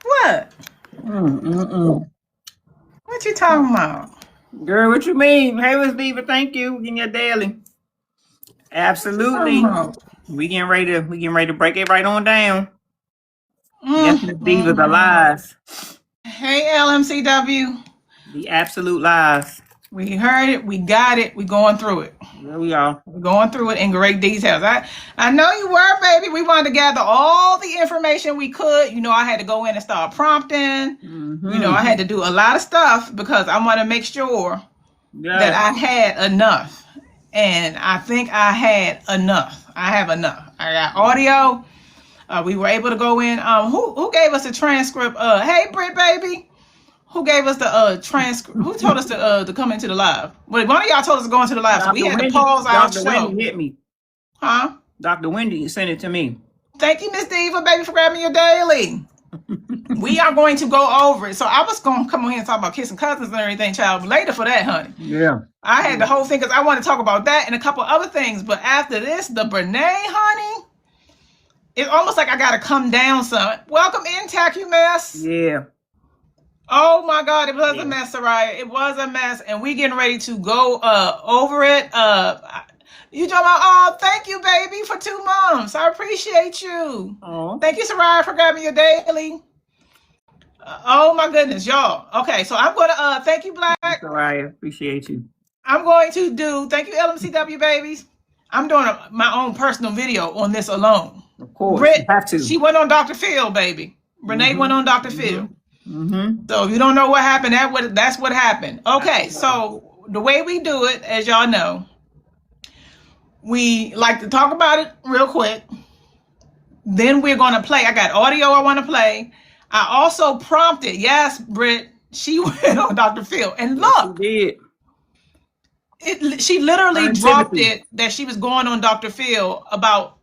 What? Mm-mm-mm. What you talking about? Girl, what you mean? Hey, Miss Diva, thank you. Getting your daily. Absolutely. We getting ready to break it right on down. Yes, Miss Diva, the lies. Hey, LMCW. The absolute lies. We heard it. We got it. We going through it. There we are. We're going through it in great details. I know you were, baby. We wanted to gather all the information we could. You know, I had to go in and start prompting. Mm-hmm. You know, I had to do a lot of stuff because I want to make sure that I had enough. And I think I had enough. I have enough. I got audio. We were able to go in. Who gave us the transcript? Hey, Britt, baby. Who gave us the transcript? Who told us to come into the live? Well, one of y'all told us to go into the live, so we had to pause our show. Dr. Wendy hit me. Huh? Dr. Wendy sent it to me. Thank you, Miss Diva, baby, for grabbing your daily. We are going to go over it. So I was going to come on here and talk about kissing cousins and everything, child, but later for that, honey. Yeah. I had the whole thing because I want to talk about that and a couple other things. But after this, the Brenay, honey, it's almost like I got to come down some. Welcome in, Tacu Mess. Yeah. Oh my God, it was a mess, Soraya. It was a mess, and we getting ready to go over it. You talking about? Oh, thank you, baby, for 2 months. I appreciate you. Oh. Thank you, Soraya, for grabbing your daily. Oh my goodness, y'all. Okay, so I'm gonna thank you, Black. Soraya, appreciate you. I'm going to do thank you, LMCW babies. I'm doing my own personal video on this alone. Of course, Britt, you have to. She went on Dr. Phil, baby. Brenay went on Dr. Phil. Mm-hmm. So if you don't know what happened, that's what happened. Okay, so the way we do it, as y'all know, we like to talk about it real quick. Then we're going to play. I got audio I want to play. I also prompted. Yes, Britt, she went on Dr. Phil. And look, she did. She literally dropped it that she was going on Dr. Phil about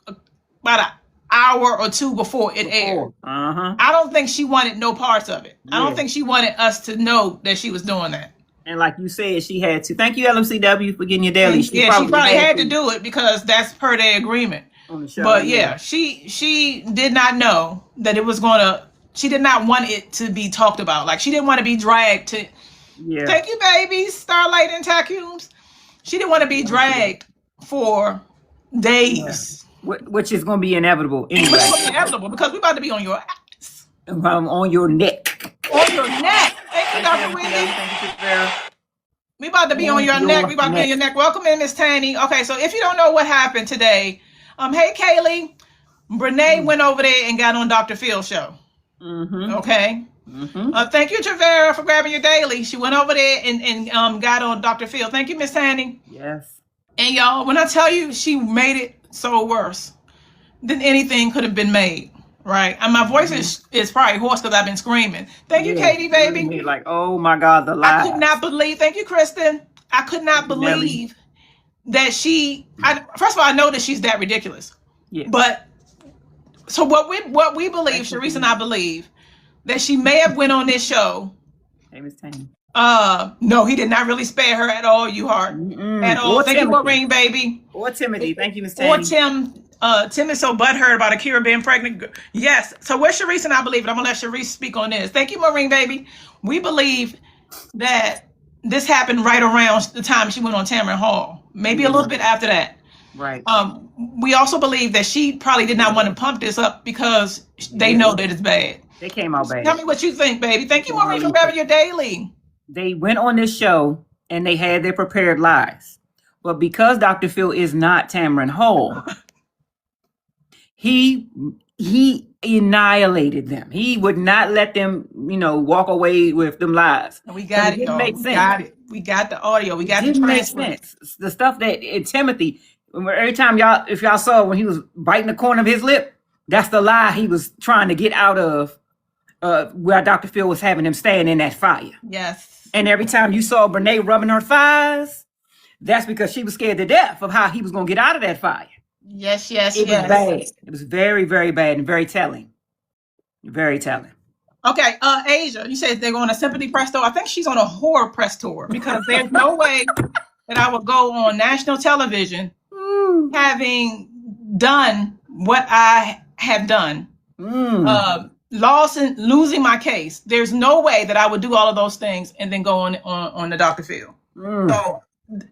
an hour or two before it aired. I don't think she wanted no parts of it. I don't think she wanted us to know that she was doing that. And like you said, she had to. Thank you, LMCW, for getting your daily. She probably had to do it because that's per their agreement. On the show, but she did not know that it was she did not want it to be talked about. Like she didn't want to be dragged to thank you, babies, Starlight and Tacumes. She didn't want to be dragged for days. Which is going to be inevitable anyway. Which is going to be inevitable because we're about to be on your ass. On your neck. On your neck. Thank you, Dr. Wendy. We about to be on your neck. We about to be on your neck. Welcome in, Miss Tanny. Okay, so if you don't know what happened today, hey, Kaylee, Brenay went over there and got on Dr. Phil's show. Okay. Thank you, Travera, for grabbing your daily. She went over there and got on Dr. Phil. Thank you, Miss Tanny. Yes. And y'all, when I tell you she made it so worse than anything could have been made, right? And my voice is probably hoarse because I've been screaming. Thank you, Katie, baby. Like, oh my God, the lies. I could not believe. Thank you, Kristen. I could not believe that first of all, I know that she's that ridiculous. Yeah. But so what we believe, Sharice and I believe, that she may have went on this show. Hey, Miss Tanny. No, he did not really spare her at all, you heart. At all. Thank you, Maureen, baby. Or Timothy. Thank you, Miss Tanny. Or Tim. Tim is so butthurt about Akira being pregnant. Yes. So where Sharice and I believe it. I'm gonna let Sharice speak on this. Thank you, Maureen, baby. We believe that this happened right around the time she went on Tamron Hall. Maybe a little bit after that. Right. We also believe that she probably did not want to pump this up because they know that it's bad. They came out bad. Tell me what you think, baby. Thank you, Maureen, for grabbing your daily. They went on this show and they had their prepared lies. But because Dr. Phil is not Tamron Hall, he annihilated them. He would not let them, walk away with them lies. We got it, y'all. We got it. We got the audio. We got the transcript. The stuff that Timothy, every time if y'all saw when he was biting the corner of his lip, that's the lie he was trying to get out of where Dr. Phil was having him stand in that fire. Yes. And every time you saw Brenay rubbing her thighs, that's because she was scared to death of how he was going to get out of that fire. Yes. It was bad. It was very, very bad and very telling. Very telling. Okay, Asia, you said they're going to Sympathy Press Tour. I think she's on a horror press tour because there's no way that I would go on national television having done what I have done, losing my case, there's no way that I would do all of those things and then go on the Dr. Phil. So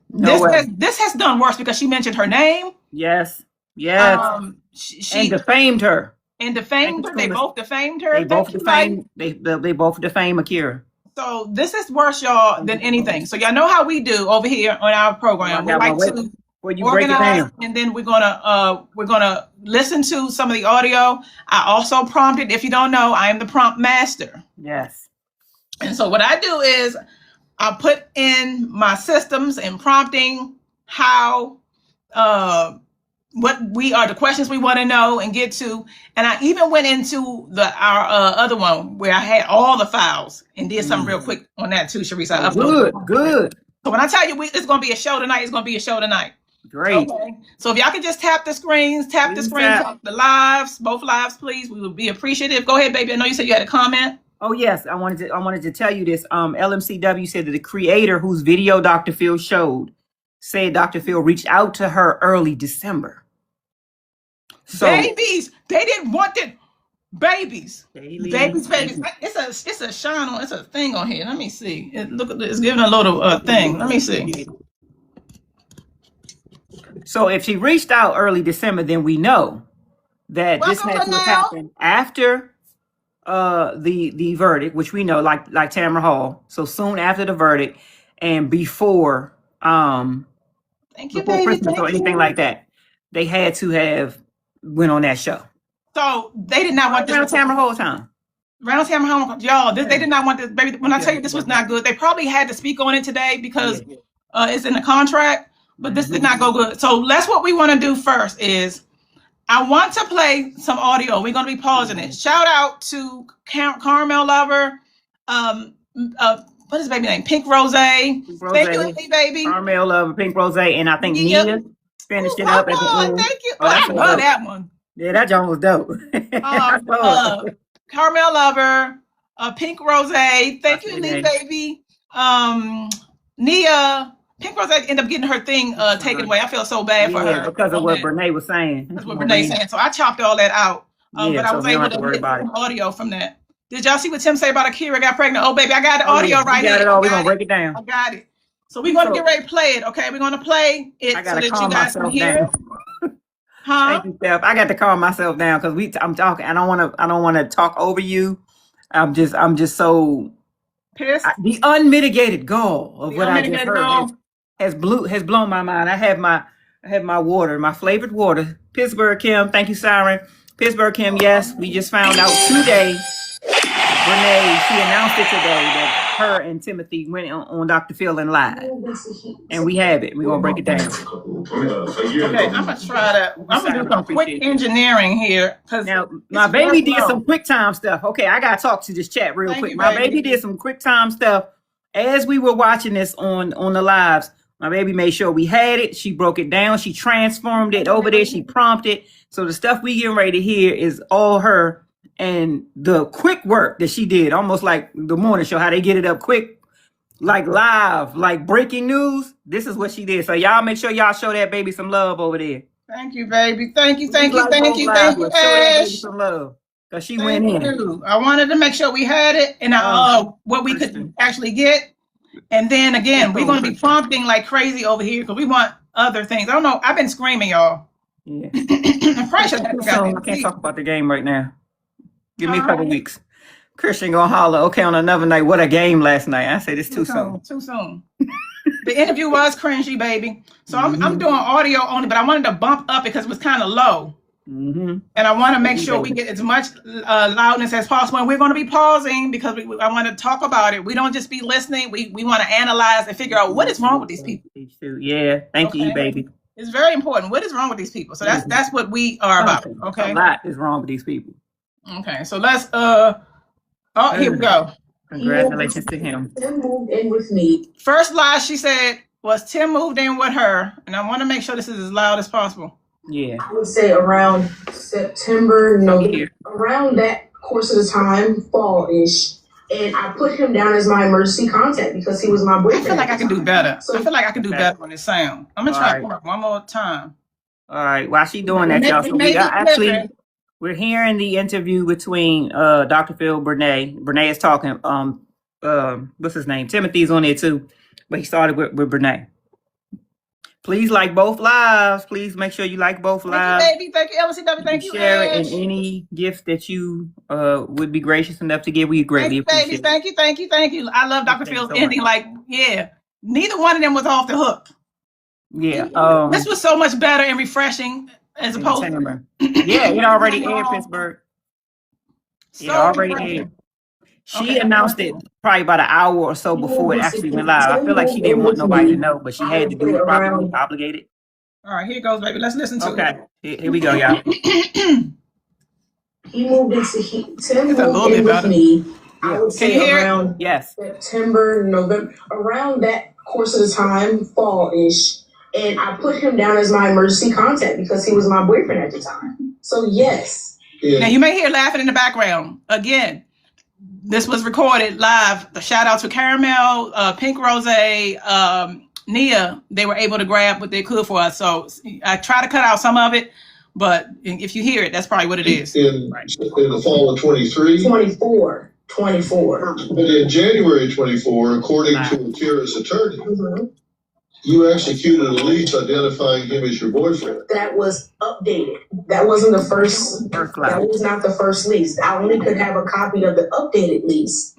this has done worse because she mentioned her name. Yes. She and defamed her. And defamed her. They both defamed her. They both defamed. They both defamed Akira. So this is worse, y'all, than anything. So y'all know how we do over here on our program. We like to organize, and then we're gonna listen to some of the audio. I also prompted. If you don't know, I am the prompt master. Yes. And so what I do is I put in my systems and prompting how the questions we want to know and get to. And I even went into our other one where I had all the files and did something real quick on that too, Sharisa. Good. So when I tell you it's going to be a show tonight, it's going to be a show tonight. Great. Okay. So if y'all can just tap the screens, tap the lives, both lives, please. We would be appreciative. Go ahead, baby. I know you said you had a comment. Oh yes, I wanted to tell you this. LMCW said that the creator whose video Dr. Phil showed said Dr. Phil reached out to her early December. So, babies, they didn't want it. Babies. It's a shine on. It's a thing on here. Let me see. It's giving a little thing. Let me see. So if she reached out early December, then we know that this had to have happened after the verdict, which we know, like Tamara Hall. So soon after the verdict and before thank you, baby. Christmas or anything like that, they had to have went on that show. So they did not want this. Around Tamara Hall time. Around Tamara Hall, y'all. They did not want this, baby. When I tell you this was not good, they probably had to speak on it today because it's in the contract. But this did not go good. So that's what we want to do first is I want to play some audio. We're going to be pausing it. Shout out to Carmel Lover. What is baby name? Pink Rose. Thank you, baby. Carmel Lover, Pink Rose, and I think Nia finished it up at the end. Thank you. I love that one. Yeah, that joint was dope. Carmel Lover, Pink Rose. Thank you, Lee, baby. Nia. Pink Rose ended up getting her thing taken away. I feel so bad for her. Because of what Brenay was saying. That's what Brenay saying. So I chopped all that out. But I was able to get some audio from that. Did y'all see what Tim say about Akira got pregnant? Oh, baby, I got the audio right here. We got it all. We're going to break it down. I got it. So we're going to get ready to play it, okay? We're going to play it so that you guys can hear it. Huh? Thank you, Steph. I got to calm myself down because I'm talking. I don't want to talk over you. I'm just so pissed. The unmitigated gall of what I just heard has blown my mind. I have my water, my flavored water. Pittsburgh Kim, thank you, Siren. Pittsburgh Kim, yes, we just found out today. Brenay, she announced it today that her and Timothy went on Dr. Phil and live. And we have it. We're going to break it down. Okay, I'm going to try to, I'm going to do some quick engineering here. Now, my baby did some quick time stuff. Okay, I got to talk to this chat real quick. My baby did some quick time stuff. As we were watching this on the lives, my baby made sure we had it. She broke it down. She transformed it over there. She prompted. So the stuff we getting ready to hear is all her. And the quick work that she did, almost like the morning show, how they get it up quick, like live, like breaking news. This is what she did. So y'all make sure y'all show that baby some love over there. Thank you, baby. Thank you, Ash. Show that baby some love. Because she went in. I wanted to make sure we had it and what we could actually get. And then again, we're going to be prompting like crazy over here because we want other things. I don't know. I've been screaming, y'all. Yeah. I can't talk about the game right now. Give me a couple weeks. Christian gonna holler, okay, on another night. What a game last night. I said it's too soon. Too soon. The interview was cringy, baby. So I'm doing audio only, but I wanted to bump up because it was kind of low. And I want to make sure we get as much loudness as possible. And we're going to be pausing because I want to talk about it. We don't just be listening. We want to analyze and figure out what is wrong with these people. Yeah, thank you, baby. It's very important. What is wrong with these people? So that's what we are about. Okay. A lot is wrong with these people. Okay, so let's here we go. Congratulations to him. Tim moved in with me. First lie she said was Tim moved in with her, and I want to make sure this is as loud as possible. Yeah. I would say around September, around that course of the time, fall-ish. And I put him down as my emergency contact because he was my boyfriend. I feel like I can do better. I feel like I can do better on this sound. I'm gonna try it one more time. All right. While she's doing that, y'all, so we're hearing the interview between Dr. Phil Brenay. Brenay is talking. What's his name? Timothy's on there too, but he started with Brenay. Please like both lives. Please make sure you like both lives. Thank you, baby. Thank you, LCW. Thank you, share it, and any gift that you would be gracious enough to give, we greatly appreciate it. Thank you. I love Dr. Phil's ending. Like, yeah, neither one of them was off the hook. Yeah. This was so much better and refreshing as opposed to. Yeah, it already aired, Pittsburgh. It already aired. She announced it probably about an hour or so before it actually went live. I feel like she didn't want nobody to know, but she had to do it properly, obligated. All right, here goes, baby. Let's listen to it. Okay, here we go, y'all. He moved into Tim moved in with me. I would say around September, November, around that course of the time, fall-ish. And I put him down as my emergency contact because he was my boyfriend at the time. So yes. Yeah. Now you may hear laughing in the background. Again, this was recorded live. The shout out to Caramel, Pink Rose, Nia. They were able to grab what they could for us. So I try to cut out some of it, but if you hear it, that's probably what it is. In the fall of 23? 24. But in January 24, according to Akira's attorney, you executed a lease identifying him as your boyfriend. That was updated. That wasn't the first. That was not the first lease. I only could have a copy of the updated lease.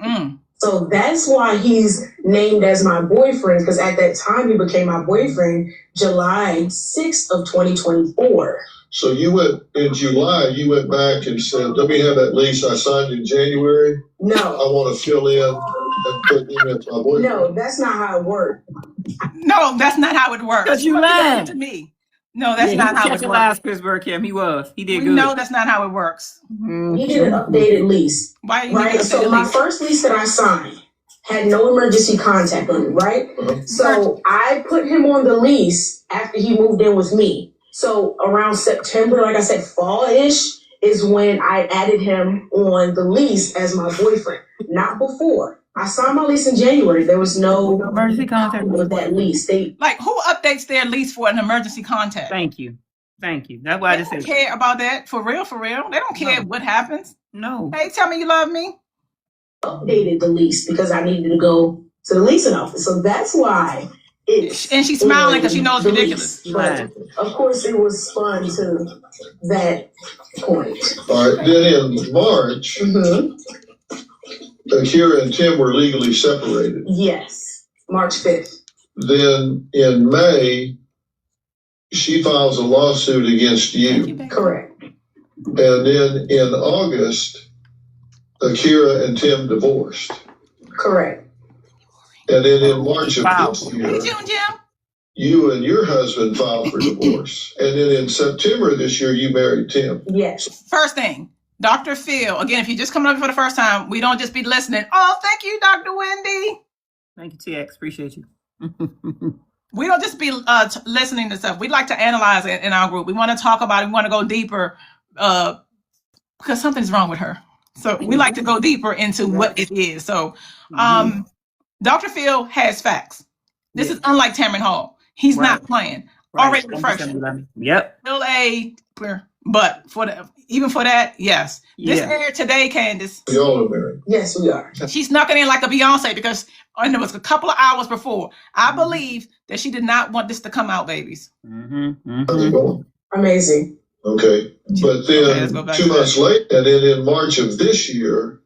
So that's why he's named as my boyfriend, because at that time he became my boyfriend July 6th of 2024. So you went in July, you went back and said, let me have that lease I signed in January. No. I want to fill in and put him as my boyfriend. No, that's not how it worked. No, that's not how it works. Because you lied to me. No, that's not how it works. Last Pittsburgh, Kim. He did good. No, that's not how it works. He did an updated lease. Why? Right. So my first lease that I signed had no emergency contact on it. Right. So I put him on the lease after he moved in with me. So around September, like I said, fall-ish is when I added him on the lease as my boyfriend. Not before. I signed my lease in January. There was no emergency contact with that lease. Like, who updates their lease for an emergency contact? Thank you. That's why I just said. They don't care about that. For real. They don't care what happens. No. Hey, tell me you love me. Updated the lease because I needed to go to the leasing office. So that's why it's. And she's smiling because she knows it's ridiculous. But of course, it was fun to that point. All right. Then in March. Akira and Tim were legally separated. Yes, March 5th. Then in May, she files a lawsuit against you. Correct. And then in August, Akira and Tim divorced. Correct. And then in March of this year, Jim. you and your husband filed for divorce. And then in September this year, you married Tim. Yes. First thing. Dr. Phil, again, if you're just coming up for the first time, we don't just be listening. Oh, thank you, Dr. Wendy. Thank you, TX. Appreciate you. We don't just be listening to stuff. We like to analyze it in our group. We want to talk about it. We want to go deeper because something's wrong with her. So we like to go deeper into what it is. So Dr. Phil has facts. This is unlike Tamron Hall. He's not playing. Already refreshing. Yep. Still clear. But even for that, yes. This aired today, Candace. We all are married. Yes, we are. She snuck it in like a Beyonce because it was a couple of hours before. I believe that she did not want this to come out, babies. How's it going? Amazing. Okay. But then 2 months later, and then in March of this year,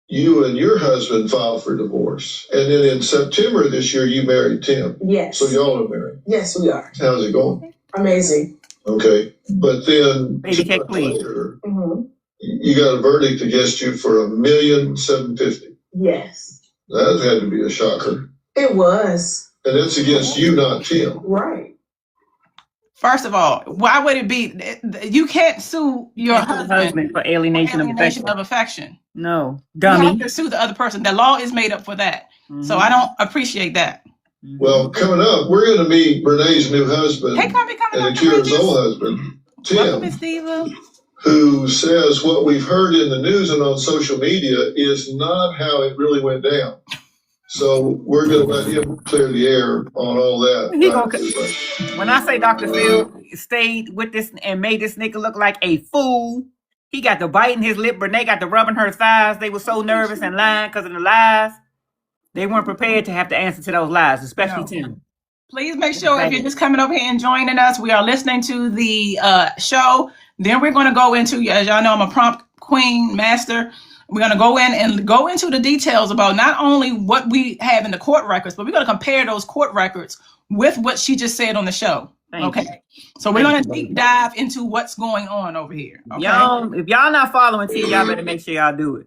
you and your husband filed for divorce. And then in September this year, you married Tim. Yes. So y'all are married. Yes, we are. How's it going? Amazing. Okay. But then Baby 2 months later, Mm-hmm. you got a verdict against you for $1,750,000. Yes. That had to be a shocker. It was. And that's against you, not Tim. Right. First of all, why would it be? You can't sue your husband for alienation of affection. No, dummy. You have to sue the other person. The law is made up for that. So I don't appreciate that. Well, coming up, we're going to meet Brenay's new husband and Akira's old husband, Tim, who says what we've heard in the news and on social media is not how it really went down. So we're going to let him clear the air on all that. When I say Dr. Phil, stayed with this and made this nigga look like a fool. He got the bite in his lip. Brenay got the rubbing her thighs. They were so nervous and lying because of the lies. They weren't prepared to have to answer to those lies, especially Tim. Please make sure if you're just coming over here and joining us, we are listening to the show. Then we're going to go into, as y'all know, I'm a prompt queen master. We're going to go in and go into the details about not only what we have in the court records, but we're going to compare those court records with what she just said on the show. Okay. So we're going to deep dive into what's going on over here. Okay? Y'all, if y'all not following T, y'all better make sure y'all do it.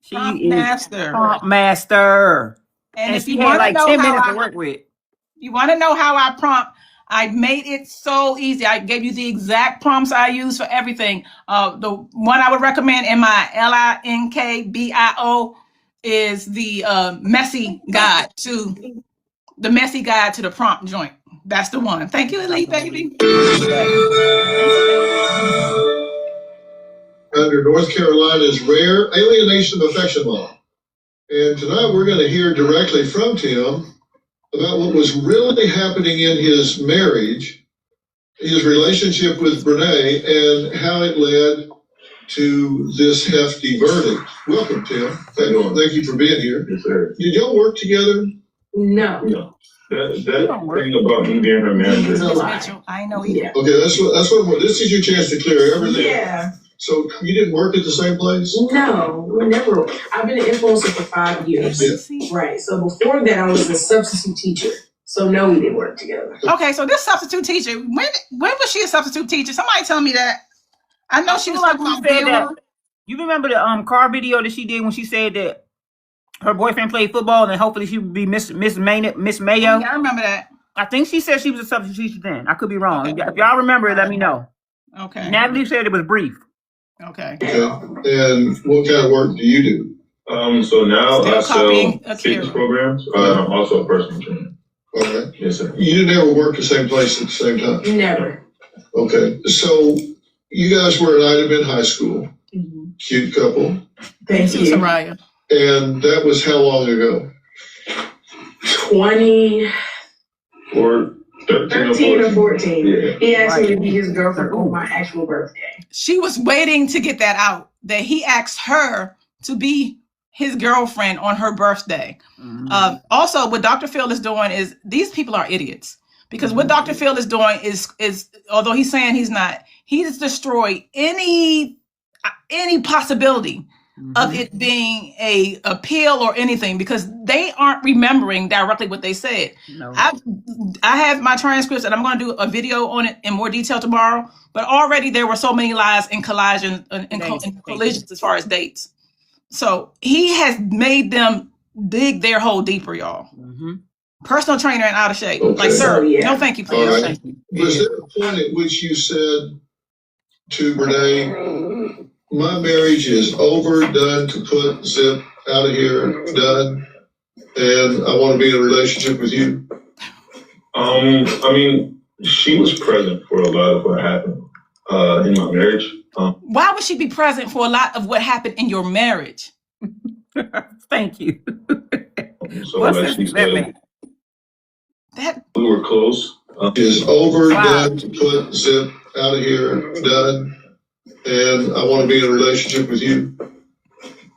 She prompt is master. Prompt master. And if you had like 10 minutes to work with. You want to know how I prompt? I made it so easy. I gave you the exact prompts I use for everything. The one I would recommend in my LINKBIO is the messy guide to the prompt joint. That's the one. Thank you, Elite Baby. Under North Carolina's rare alienation of affection law. And tonight we're going to hear directly from Tim about what was really happening in his marriage, his relationship with Brenay, and how it led to this hefty verdict. Welcome, Tim. Thank you for being here. Yes, sir. Did y'all work together? No. That thing about me being her manager. I know he did. Okay, that's what. This is your chance to clear everything. Yeah. So you didn't work at the same place? No, we never. I've been an influencer for 5 years. Yeah. Right. So before that, I was a substitute teacher. So no, we didn't work together. Okay, so this substitute teacher, when was she a substitute teacher? Somebody tell me that. I know she was talking about that. You remember the car video that she did when she said that her boyfriend played football and hopefully she would be Miss Mayo? Yeah, I remember that. I think she said she was a substitute teacher then. I could be wrong. Okay. If y'all remember it, let me know. Okay. Natalie said it was brief. Okay. And what kind of work do you do? So now I sell Akira. fitness programs. I'm also a personal trainer. All right. Yes, sir. You didn't ever work the same place at the same time? Never. Okay. So you guys were at Ida Ben High School. Mm-hmm. Cute couple. Thank you. Soraya. And that was how long ago? 20. Or 13 or 14. Yeah. He asked me to be his girlfriend on my actual birthday. She was waiting to get that out, that he asked her to be his girlfriend on her birthday. Mm-hmm. Also, what Dr. Phil is doing is, these people are idiots. Because what Dr. Phil is doing is although he's saying he's not, he's destroyed any possibility of it being a appeal or anything, because they aren't remembering directly what they said. No. I have my transcripts and I'm going to do a video on it in more detail tomorrow, but already there were so many lies and collisions as far as dates. So he has made them dig their hole deeper, y'all. Mm-hmm. Personal trainer and out of shape. Okay. Like, sir, no thank you, please. Right. Thank you. Was there a point at which you said to Brenay, my marriage is over, done, kaput, zip, out of here, done, and I want to be in a relationship with you? I mean, she was present for a lot of what happened in my marriage. Why would she be present for a lot of what happened in your marriage? Thank you. So like she said, we were close. Is over, done, kaput, zip, out of here, done, and I want to be in a relationship with you?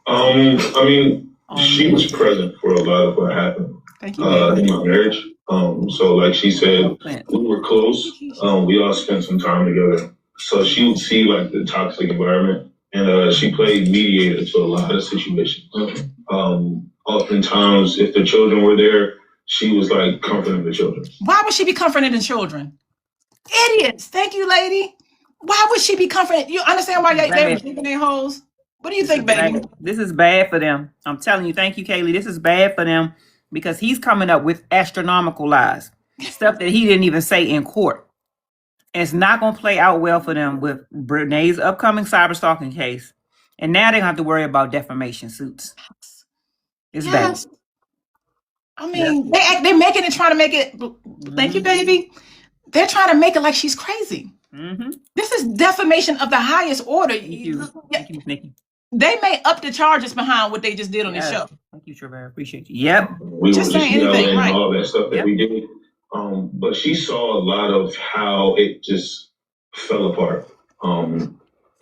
I mean, she was present for a lot of what happened in my marriage. So like she said, we were close. We all spent some time together. So she would see like the toxic environment, and she played mediator to a lot of situations. Oftentimes, if the children were there, she was like comforting the children. Why would she be comforting the children? Idiots. Thank you, lady. Why would she be comforting? You understand why they're digging their holes? What do you think, baby? This is bad for them. I'm telling you. Thank you, Kaylee. This is bad for them because he's coming up with astronomical lies, stuff that he didn't even say in court. And it's not going to play out well for them with Brenay's upcoming cyber stalking case. And now they don't have to worry about defamation suits. It's bad. I mean, they're making it, trying to make it. Thank you, baby. They're trying to make it like she's crazy. Mm-hmm. This is defamation of the highest order. Thank you, Nikki. They may up the charges behind what they just did on the show. Thank you, Trevor. I appreciate you. Yep. We just were just yelling right. All that stuff that we did. But she saw a lot of how it just fell apart. How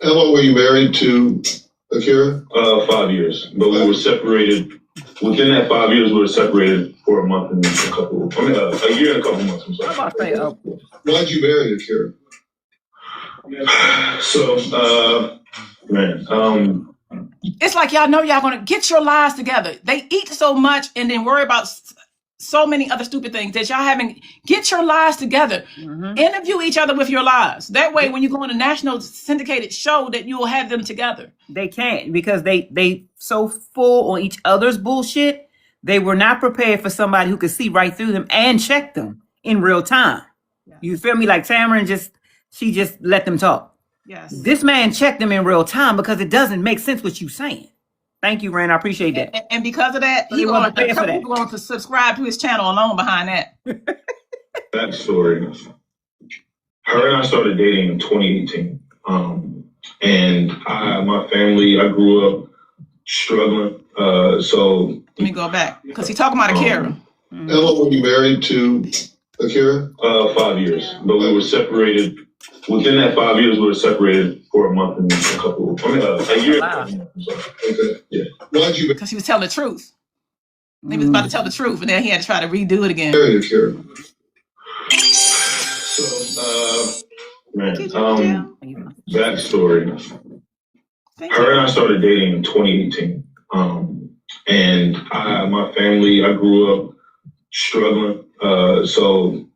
long were you married to Akira? 5 years, but we were separated. Within that 5 years, we were separated for a month and a year and a couple months. I'm sorry. How about say, why'd you marry Akira? So, it's like y'all know y'all gonna get your lives together. They eat so much and then worry about so many other stupid things that y'all haven't. Get your lives together. Interview each other with your lives. That way, when you go on a national syndicated show, that you will have them together. They can't because they so full on each other's bullshit. They were not prepared for somebody who could see right through them and check them in real time. Yeah. You feel me? Like Tamara she just let them talk. Yes. This man checked them in real time because it doesn't make sense what you're saying. Thank you, Rand. I appreciate that. And because of that, he going to subscribe to his channel alone behind that. Backstory. Her and I started dating in 2018. And my family, I grew up struggling. So let me go back because he's talking about Akira. How long were you married to Akira? 5 years, but we were separated. Within that 5 years, we were separated for a month and a year. Wow. Okay. Yeah. Why'd you? Because he was telling the truth. He was about to tell the truth, and then he had to try to redo it again. Married Akira. Backstory. Her and I started dating in 2018. And my family, I grew up struggling. So,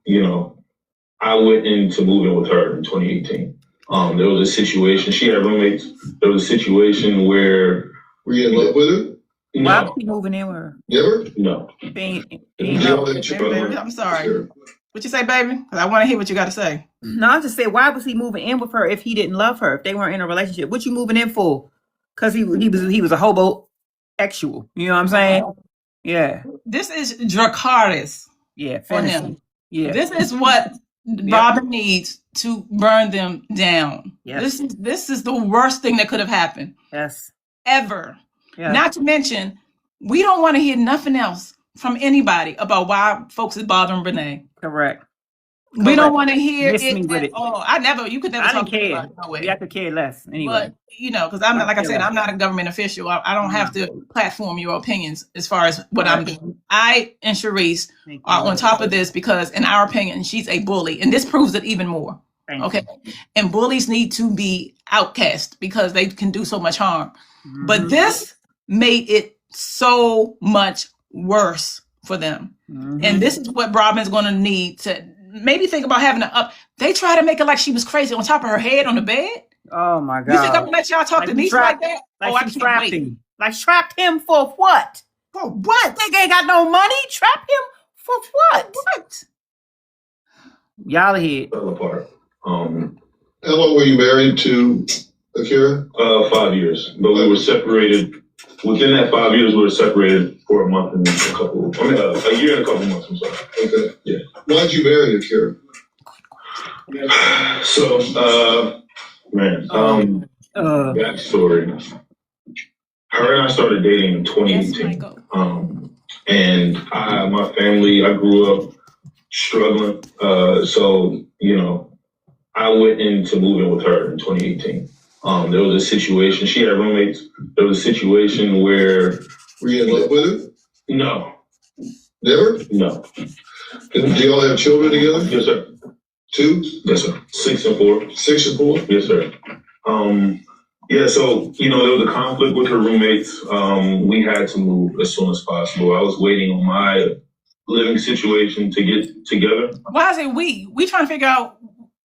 I went into moving with her in 2018. There was a situation, she had roommates. There was a situation where. Were you in love with her? No. Why was he moving in with her? Never? No. I'm sorry. Sure. What you say, baby? Because I want to hear what you got to say. No, I'm just saying, why was he moving in with her if he didn't love her? If they weren't in a relationship, what you moving in for? Because he was a hobo sexual. You know what I'm saying? Yeah. This is Dracarys. Yeah. For him. Yeah. This is what Robin needs to burn them down. Yes. This is the worst thing that could have happened. Yes. Ever. Yes. Not to mention, we don't want to hear nothing else from anybody about why folks is bothering Brenay. Correct. We don't want to hear it at all. You could never I talk didn't care. about it. No way. You have to care less anyway. But, because I'm not, like I said, I'm not a government official. I don't have to platform your opinions as far as what I'm doing. I and Sharice are on top of this because, in our opinion, she's a bully. And this proves it even more. Okay. And bullies need to be outcast because they can do so much harm. Mm-hmm. But this made it so much worse for them. Mm-hmm. And this is what Robin's going to need to maybe think about having they try to make it like she was crazy on top of her head on the bed. Oh my God. You think I'm going to let y'all talk to me like that? I trapped him. Like trapped him for what? For what? They ain't got no money. Trap him for what? What? Y'all ahead. Fell apart. How long were you married to Akira? 5 years, but we were separated. Within that 5 years, we were separated for a month and a year and a couple months. I'm sorry. Okay. Yeah. Why'd you marry Akira? So, backstory. Her and I started dating in 2018. And my family, I grew up struggling. So, I went into moving with her in 2018. There was a situation, she had roommates. There was a situation where. Were you in love with her? No. Never? No. Do y'all have children together? Yes, sir. 2? Yes, sir. 6 and 4. 6 and 4? Yes, sir. So, there was a conflict with her roommates. We had to move as soon as possible. I was waiting on my living situation to get together. Why is it we? We trying to figure out,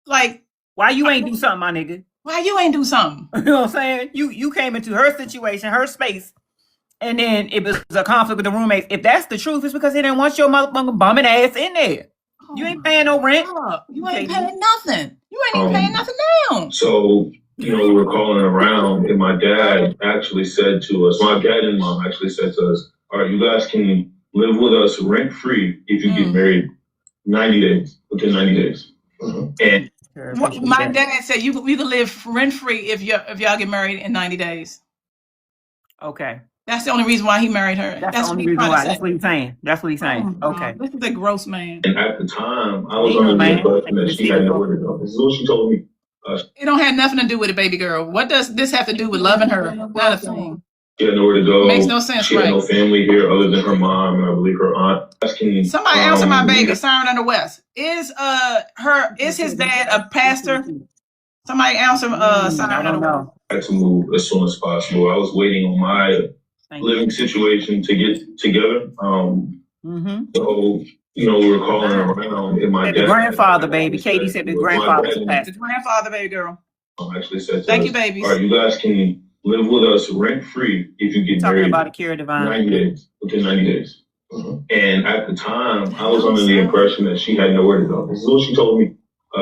why you ain't do something, my nigga? Why you ain't do something? You know what I'm saying? You came into her situation, her space, and then it was a conflict with the roommates. If that's the truth, it's because they didn't want your motherfucking bumming ass in there. You ain't paying no rent. You ain't paying nothing. You ain't even paying nothing down. So, we were calling around, and my dad actually said to us, my dad and mom actually said to us, all right, you guys can live with us rent-free if you get married within 90 days. Mm-hmm. And my dad said you can live rent-free if y'all get married in 90 days. Okay. That's the only reason why he married her. That's the only reason why. That's what he's saying. That's what he's saying. Okay. This is a gross man. And at the time, I was under the impression that she had nowhere to go. This is what she told me. It don't have nothing to do with it, baby girl. What does this have to do with loving her? Not a thing. She had nowhere to go. Makes no sense, She had no family here other than her mom and I believe her aunt. Somebody answer my baby, Siren Under West. Is his dad a pastor? Somebody answer Siren Under West. I had to move as soon as possible. I was waiting on my living situation to get together. So, we were calling around in my dad. Grandfather, baby. Katie said the grandfather. The grandfather, baby girl. Actually said, thank you, babies. All right, you guys can live with us rent free if you get married. Talking about Akira Divine. 90 days, within 90 days. And at the time, I was under the impression that she had nowhere to go. This is what she told me.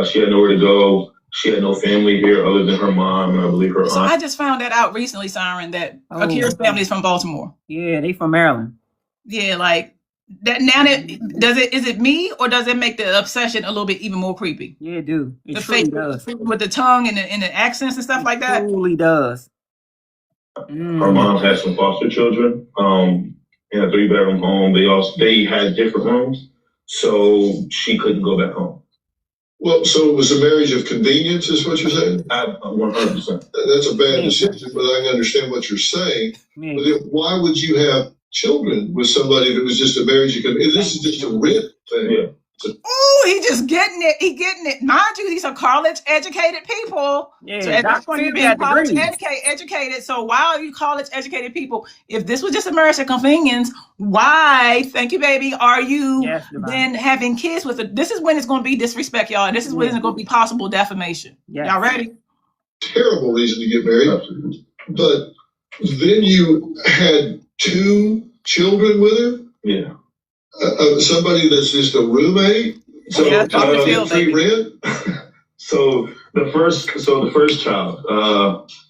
She had nowhere to go. She had no family here other than her mom and I believe her aunt. So I just found that out recently, Siren, that Akira's family is from Baltimore. Yeah, they from Maryland. Yeah, like that. Now is it me or does it make the obsession a little bit even more creepy? Yeah, it do. It the truly does. With the tongue and the accents and stuff like that. It truly does. Her mom had some foster children in a 3-bedroom home. They had different rooms, so she couldn't go back home. Well, so it was a marriage of convenience, is what you're saying? 100%. That's a bad decision, but I understand what you're saying. But then why would you have children with somebody that was just a marriage of convenience? This is just a rent thing. Yeah. Oh, he just getting it. He getting it. Mind you, these are college-educated people. Yeah, so at this point, you're being college-educated. So why are you college-educated people? If this was just a marriage of convenience, why, thank you, baby, are you then having kids with it? This is when it's going to be disrespect, y'all. And this is when it's going to be possible defamation. Yes. Y'all ready? Terrible reason to get married. But then you had 2 children with her? Yeah. Somebody that's just a roommate, so free rent. So the first child,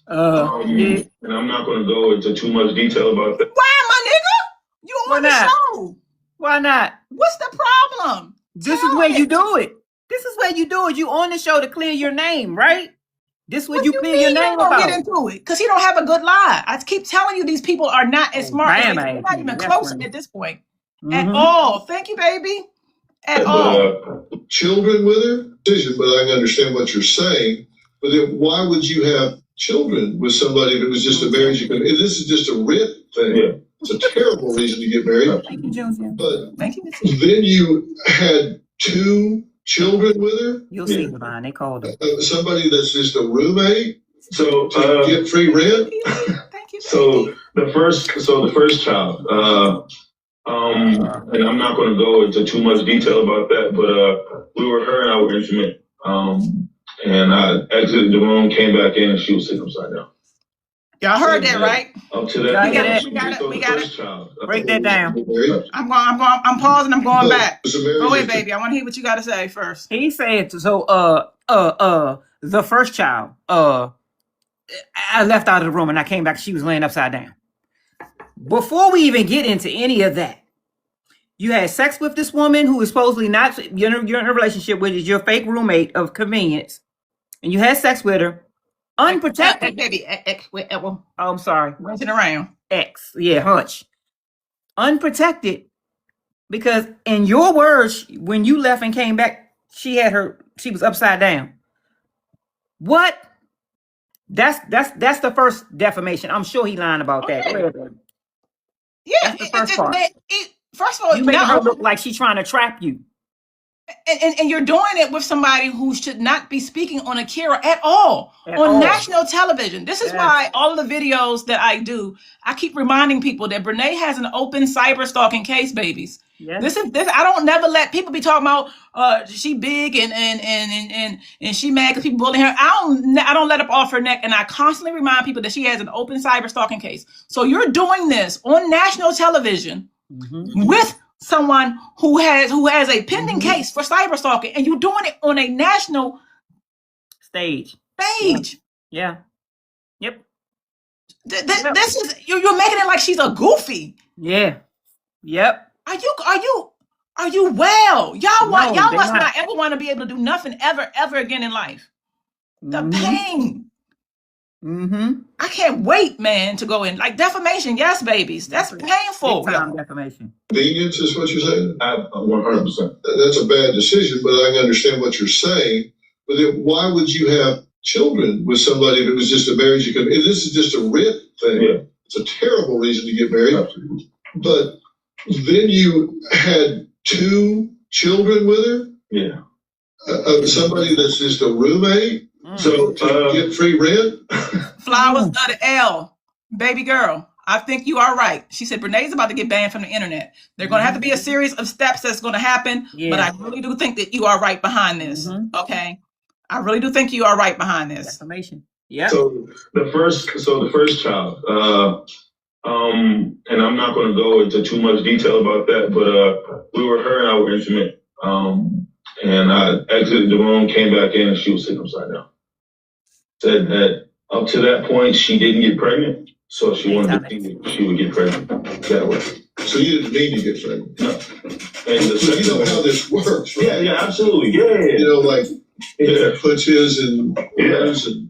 and I'm not going to go into too much detail about that. Why, my nigga? You on the show? Why not? What's the problem? This is where you do it. This is where you do it. You on the show to clear your name, right? This is what you clear your name about. Get into it because he don't have a good lie. I keep telling you, these people are not as smart. They're not even close at this point. At all. Thank you, baby. At all. Children with her? But I understand what you're saying. But then why would you have children with somebody that was just a marriage? This is just a rent thing. Yeah. It's a terrible reason to get married. Thank you, Joseph. But thank you. Then you had 2 children with her? You'll see, Divine. They called her. Somebody that's just a roommate? So to get free rent? Thank you. So the first child, and I'm not going to go into too much detail about that, but her and I were intimate. And I exited the room, came back in, and she was sitting upside down. Y'all heard that, right? Up to that, we got it. Break that down. I'm pausing. I'm going back. Go ahead, baby. I want to hear what you got to say first. He said so. The first child. I left out of the room and I came back. She was laying upside down. Before we even get into any of that, you had sex with this woman who is supposedly not you're in a relationship with, is your fake roommate of convenience, and you had sex with her unprotected. Baby, I'm sorry. Running around. Hunch. Unprotected, because in your words, when you left and came back, she was upside down. What? That's the first defamation. I'm sure he lying about that. Yeah, that's the first part. First of all, you make her look like she's trying to trap you. And you're doing it with somebody who should not be speaking on Akira at all on national television. This is why all of the videos that I do, I keep reminding people that Brenay has an open cyber stalking case, babies. Yes. This. I don't never let people be talking about she big and she mad because people bullying her. I don't let up off her neck, and I constantly remind people that she has an open cyber stalking case. So you're doing this on national television with someone who has a pending case for cyber stalking, and you're doing it on a national stage. Yeah. Yep. This is you're making it like she's a goofy. Yeah. Yep. Are you well? Y'all must not ever want to be able to do nothing ever again in life. The pain. I can't wait, man, to go in. Like defamation, yes, babies. That's painful. Defamation. Convenience is what you're saying? 100%. That's a bad decision, but I understand what you're saying. But then why would you have children with somebody if it was just a marriage? This is just a rent thing. Yeah. It's a terrible reason to get married. Absolutely. But then you had 2 children with her? Yeah. Somebody that's just a roommate? So to get free rent? Flowers letter L. Baby girl, I think you are right. She said Brenay's about to get banned from the internet. There's going to have to be a series of steps that's going to happen. Yeah. But I really do think that you are right behind this. Okay? I really do think you are right behind this. Defamation. Yeah. So the first child, and I'm not going to go into too much detail about that, but her and I were intimate. And I exited the room, came back in, and she was sitting upside down. Said that up to that point, she didn't get pregnant, so she wanted to think that she would get pregnant that way. So you didn't mean to get pregnant? No. And so you know how this works, right? Yeah, absolutely. Yeah. You know, like, puts his and hers and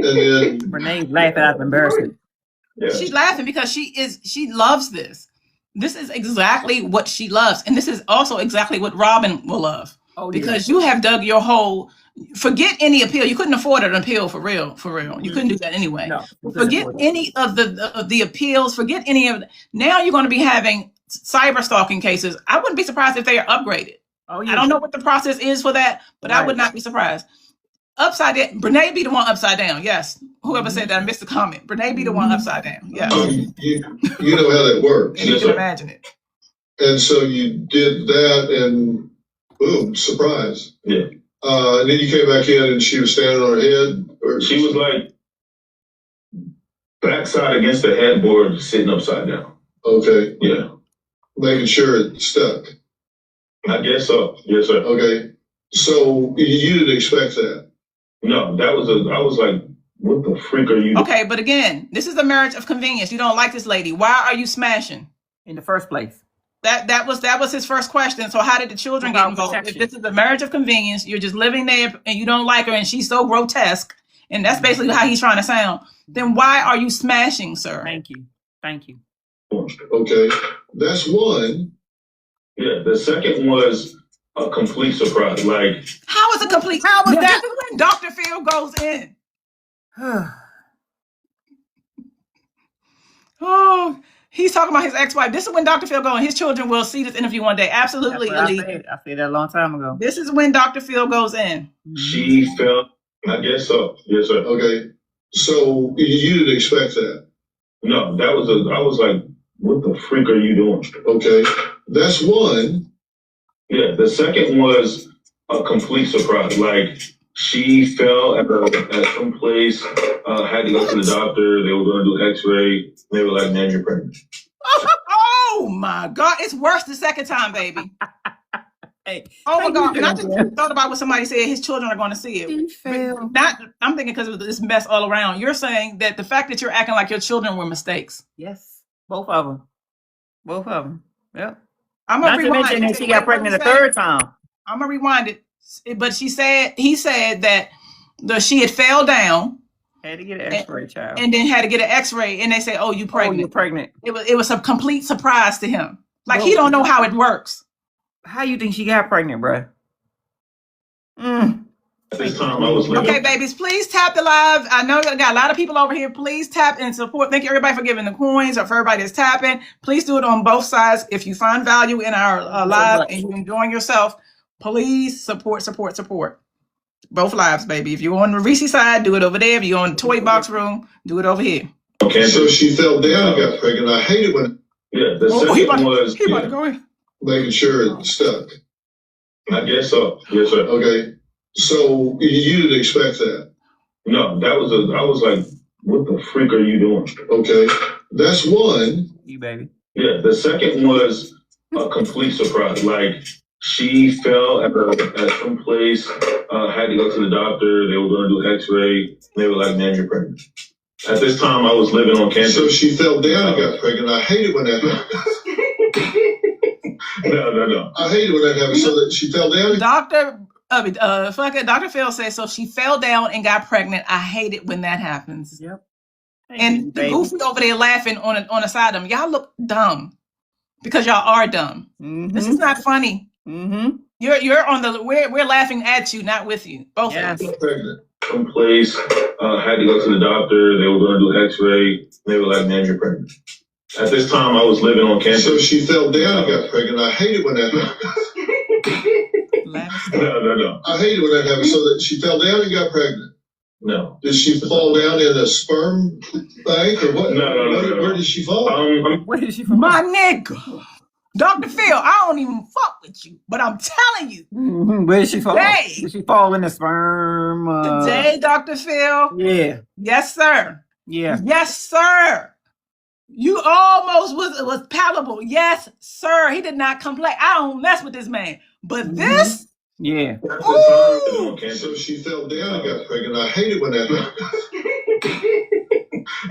then Brenay laughing out of embarrassment. Yeah. She's laughing because she loves this. This is exactly what she loves. And this is also exactly what Robin will love. Oh, because you have dug your whole, forget any appeal. You couldn't afford an appeal for real. You couldn't do that anyway. No, forget any of the appeals. Forget any of now you're going to be having cyber stalking cases. I wouldn't be surprised if they are upgraded. Oh, yeah. I don't know what the process is for that, but right. I would not be surprised. Upside down, Brenay be the one upside down. Yes. Whoever said that, I missed the comment. Brenay be the one upside down. Yeah. You know how that works. And you can imagine it. And so you did that and boom, surprise. Yeah. And then you came back in and she was standing on her head? Or she was like backside against the headboard, sitting upside down. Okay. Yeah. Making sure it stuck. I guess so. Yes, sir. Okay. So you didn't expect that? No, I was like, what the freak are you doing? Okay, but again, this is a marriage of convenience. You don't like this lady. Why are you smashing? In the first place. That was his first question. So how did the children get involved? If this is a marriage of convenience, you're just living there and you don't like her and she's so grotesque, and that's basically how he's trying to sound, then why are you smashing, sir? Thank you. Okay, that's one. Yeah, the second was a complete surprise. Like, how was it complete? How was that? This is when Dr. Phil goes in. Oh, he's talking about his ex-wife. This is when Dr. Phil goes in. His children will see this interview one day. Absolutely, Elite. I said that a long time ago. This is when Dr. Phil goes in. She felt, I guess so. Yes, sir. Okay, so you didn't expect that? No, I was like, what the freak are you doing? Okay, that's one. Yeah, the second was a complete surprise. Like, she fell at some place, had to go to the doctor. They were going to do x-ray. They were like, man, you're pregnant. Oh my God. It's worse the second time, baby. Hey, oh my God. And I just thought about what somebody said. His children are going to see it. I'm thinking because of this mess all around. You're saying that the fact that you're acting like your children were mistakes. Yes. Both of them. Yep. I'm going to rewind it. And she got pregnant the third time. I'm going to rewind it. But he said that she had fell down. Had to get an x-ray, child. And then had to get an x-ray. And they say, oh, you're pregnant. Oh, you're pregnant. It was a complete surprise to him. Like, he don't know how it works. How you think she got pregnant, bro? This time I was living. Okay, babies, please tap the live. I know you got a lot of people over here. Please tap and support. Thank you, everybody, for giving the coins or for everybody that's tapping. Please do it on both sides. If you find value in our live and you're enjoying yourself, please support. Both lives, baby. If you're on the Reese side, do it over there. If you're on the Toy Box Room, do it over here. Okay, so she fell down and got pregnant. I hate it when... Yeah, the second was... He about to go in. Making sure it stuck. I guess so. Yes, sir. Okay. So you didn't expect that? No, I was like, what the freak are you doing? Okay, that's one. You baby. Yeah, the second was a complete surprise. Like, she fell at some place, had to go to the doctor. They were going to do x-ray. They were like, man, you're pregnant. At this time, I was living on campus. So she fell down and got pregnant. I hate it when that happens. No. I hate it when that happens. So that she fell down? Dr. Fucking Dr. Phil says, so she fell down and got pregnant. I hate it when that happens. Yep. And the goofy over there laughing on the side of them. Y'all look dumb because y'all are dumb. This is not funny. You're on the we're laughing at you, not with you. Both of you. Pregnant. Someplace, had to go to the doctor. They were going to do X-ray. They were like, "Man, you're pregnant." At this time, I was living on campus. So she fell down and got pregnant. I hate it when that happens. No. I hate it when that happens. So that she fell down and got pregnant. No. Did she fall down in a sperm bank or what? No. Where did she fall? Where did she fall? My nigga. Dr. Phil, I don't even fuck with you, but I'm telling you. Where did she fall? Did she fall in the sperm? Today, Dr. Phil. Yeah. Yes, sir. Yeah. Yes, sir. You almost was palatable. Yes, sir. He did not complain. I don't mess with this man. But this? Yeah. Ooh. So she fell down and got pregnant. I hate it when that happens.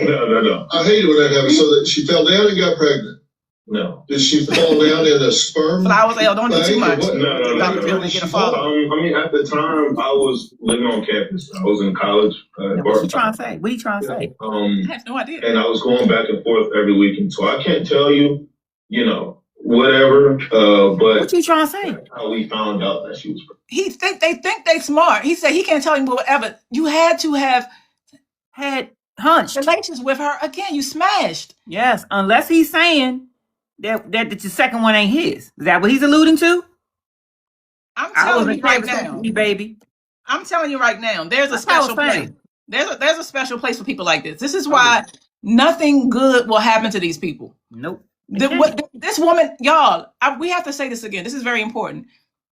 No. I hate it when that happens. So that she fell down and got pregnant. No. Did she fall down in a sperm? Flowers, don't do too much. No. Dr. Phil didn't get a father. I mean, at the time, I was living on campus. I was in college. What you trying to say? What are you trying to say? I have no idea. And I was going back and forth every weekend. So I can't tell you, whatever. But what you trying to say? How we found out that she was pregnant. They think they smart. He said he can't tell you whatever. You had to have had hunched relations with her. Again, you smashed. Yes, unless he's saying that the second one ain't his. Is that what he's alluding to? I'm telling you right now, baby. I'm telling you right now. There's a special place. There's a special place for people like this. This is why nothing good will happen to these people. Nope. This woman, y'all, we have to say this again. This is very important.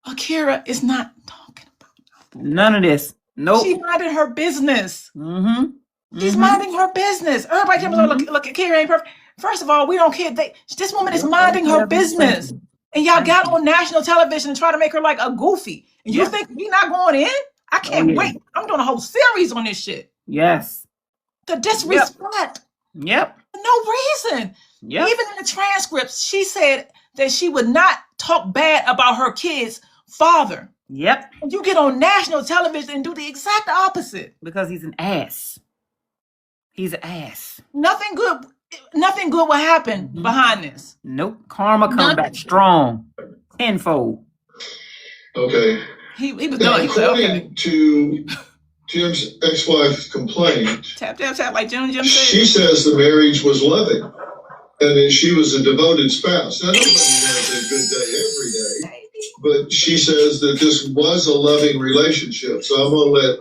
Akira is not talking about none of this. Nope. She minded her business. She's minding her business. Everybody comes look, Akira ain't perfect. First of all, we don't care. This woman is minding her business. And y'all got on national television and try to make her like a goofy. And you think we not going in? I can't wait. I'm doing a whole series on this shit. Yes. The disrespect. Yep. For no reason. Yep. Even in the transcripts, she said that she would not talk bad about her kid's father. Yep. And you get on national television and do the exact opposite. Because he's an ass. He's an ass. Nothing good will happen behind this. Nope. Karma come back strong. Tenfold. Okay. He was done. He said, okay. To Jim's ex-wife's complaint. Tap, like Jim said. She says the marriage was loving. And then she was a devoted spouse. Now, nobody has a good day every day. But she says that this was a loving relationship. So I'm going to let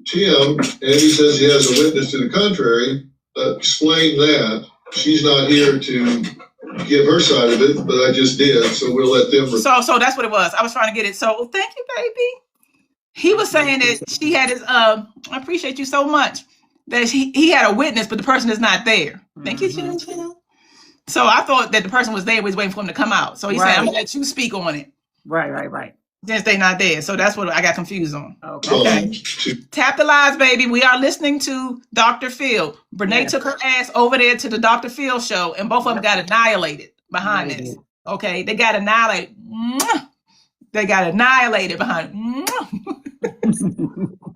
Tim, and he says he has a witness to the contrary, explain that. She's not here to give her side of it, but I just did, so we'll let them. So that's what it was. I was trying to get it. So thank you, baby. He was saying that she had his. I appreciate you so much. That he had a witness, but the person is not there. Thank you, Jim. So I thought that the person was there, was waiting for him to come out. So he said, "I'm gonna let you speak on it." Right. Since they not there, so that's what I got confused on. Okay. Tap the lives, baby. We are listening to Dr. Phil. Brenay took her ass over there to the Dr. Phil show, and both of them got annihilated behind this. Okay, they got annihilated. They got annihilated behind.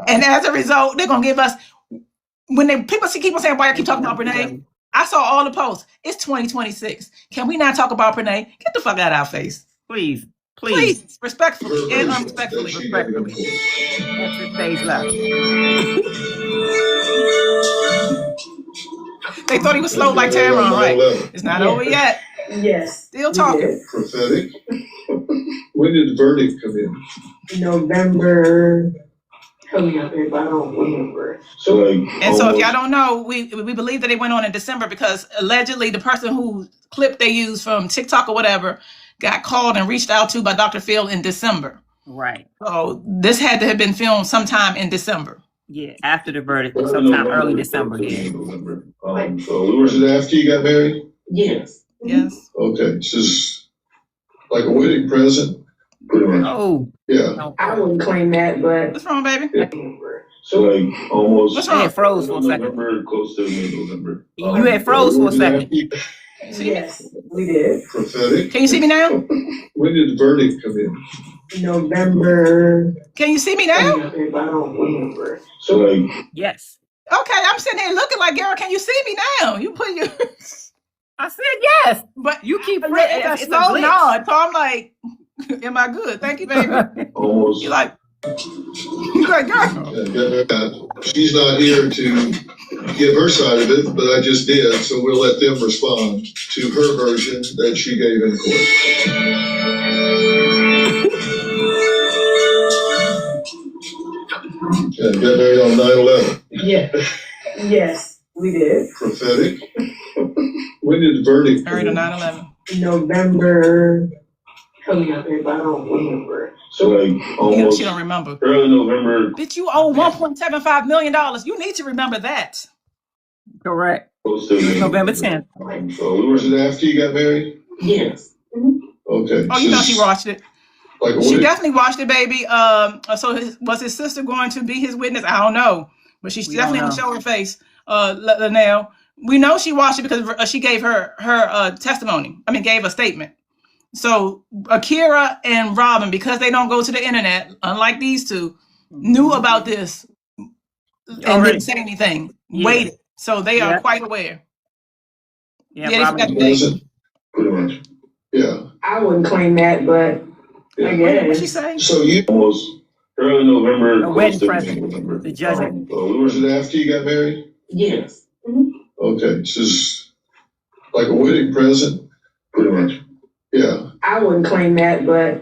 And as a result, they're gonna give us. When people keep on saying, "Why I keep talking about Brenay?" I saw all the posts. It's 2026. Can we not talk about Brenay? Get the fuck out of our face, please. Respectfully and unrespectfully. That's the stage left. They thought he was slow like Taron, right? It's not over yet. Yes. Still talking. Prophetic. When did the verdict come in? November. Coming up, if I don't remember. So if y'all don't know, we believe that it went on in December because allegedly the person who clip they used from TikTok or whatever got called and reached out to by Dr. Phil in December. Right. So this had to have been filmed sometime in December. Yeah, after the verdict, sometime early December. Yeah. Was it after you got married? Yes. Yes. Okay, this is like a wedding present. Oh. Yeah. I wouldn't claim that, but what's wrong, baby? So almost. What's wrong? You had froze for a second. November, close to mid-November. You had froze for a second. Yes, we did. Prophetic. Can you see me now? When did the verdict come in? November. Can you see me now? I don't remember. So like, Yes. Okay, I'm sitting here looking like, girl, can you see me now? You put your... I said yes, but you keep it's a slow nod. So I'm like, am I good? Thank you, baby. almost. You're like, girl. She's not here to give her side of it, but I just did, so we'll let them respond to her version that she gave in court. Yeah, got married on 9/11. Yes, we did. Prophetic. When did the verdict? Married on 9/11. November. Help me out there, but I don't remember. So like almost. She don't remember. Early November. Bitch, you owe $1.75 million. You need to remember that. Correct. November 10th. So was it after you got married? Yes. Okay. Oh, you know she watched it. Like she definitely watched it, baby. So was his sister going to be his witness? I don't know, but she's definitely gonna show her face. Linnell, we know she watched it because she gave her testimony. I mean, gave a statement. So Akira and Robin, because they don't go to the internet, unlike these two, knew about this and didn't say anything. Waited, so they are quite aware. Yeah, Robin pretty much. Yeah, I wouldn't claim that, but I guess. What'd she say? So you almost early November. The wedding present. The judgment. Was it after you got married? Yes. Okay, this is like a wedding present, pretty much. Yeah. I wouldn't claim that, but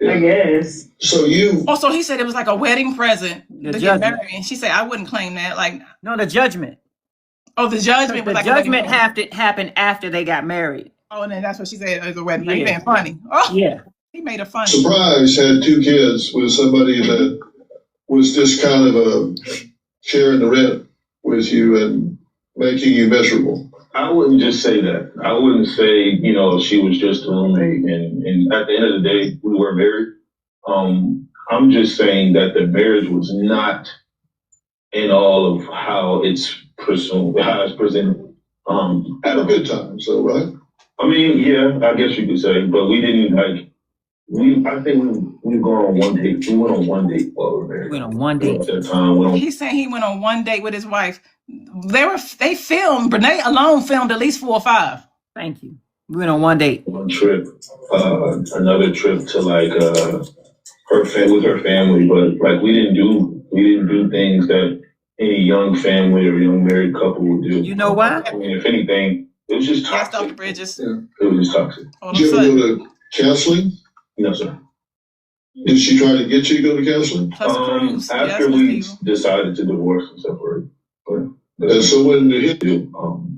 I guess. So you. Also, he said it was like a wedding present to get married, and she said I wouldn't claim that. Like, no, the judgment. Oh, the judgment. The judgment happened after they got married. Oh, and then that's what she said. It was a wedding. Yeah. He being funny. Oh, yeah. He made a funny. Surprise had 2 kids with somebody that was just kind of sharing the rent with you and making you miserable. I wouldn't just say that. I wouldn't say, she was just a roommate. And at the end of the day, we were married. I'm just saying that the marriage was not in all of how it's presented. Had a good time, so right? I mean, yeah, I guess you could say, but we didn't I think we go on one date. We went on one date while we were married. Went on one date. At that time, He's saying he went on one date with his wife. They filmed. Brenay alone filmed at least 4 or 5. Thank you. We went on one date. One trip, another trip to with her family, but we didn't do things that any young family or young married couple would do. You know why? I mean, if anything, it was just toxic. Off the bridges. Yeah. It was just toxic. Did you ever go to counseling? No, sir. Did she try to get you to go to counseling? After we decided to divorce and separate. And so when did it hit you?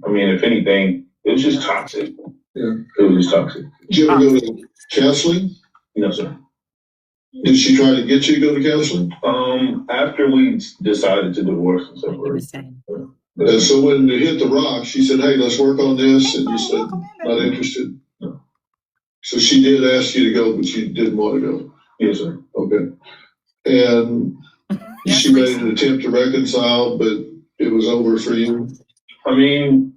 I mean, if anything, it was just toxic. Yeah. It was just toxic. Did you ever go to counseling? No, sir. Did she try to get you to go to counseling? After we decided to divorce and separate. And so when it hit the rock, she said, "Hey, let's work on this," and you said, "Not interested." No. So she did ask you to go, but you didn't want to go. Yes, sir. Okay. And she made an attempt to reconcile, but it was over for you. I mean,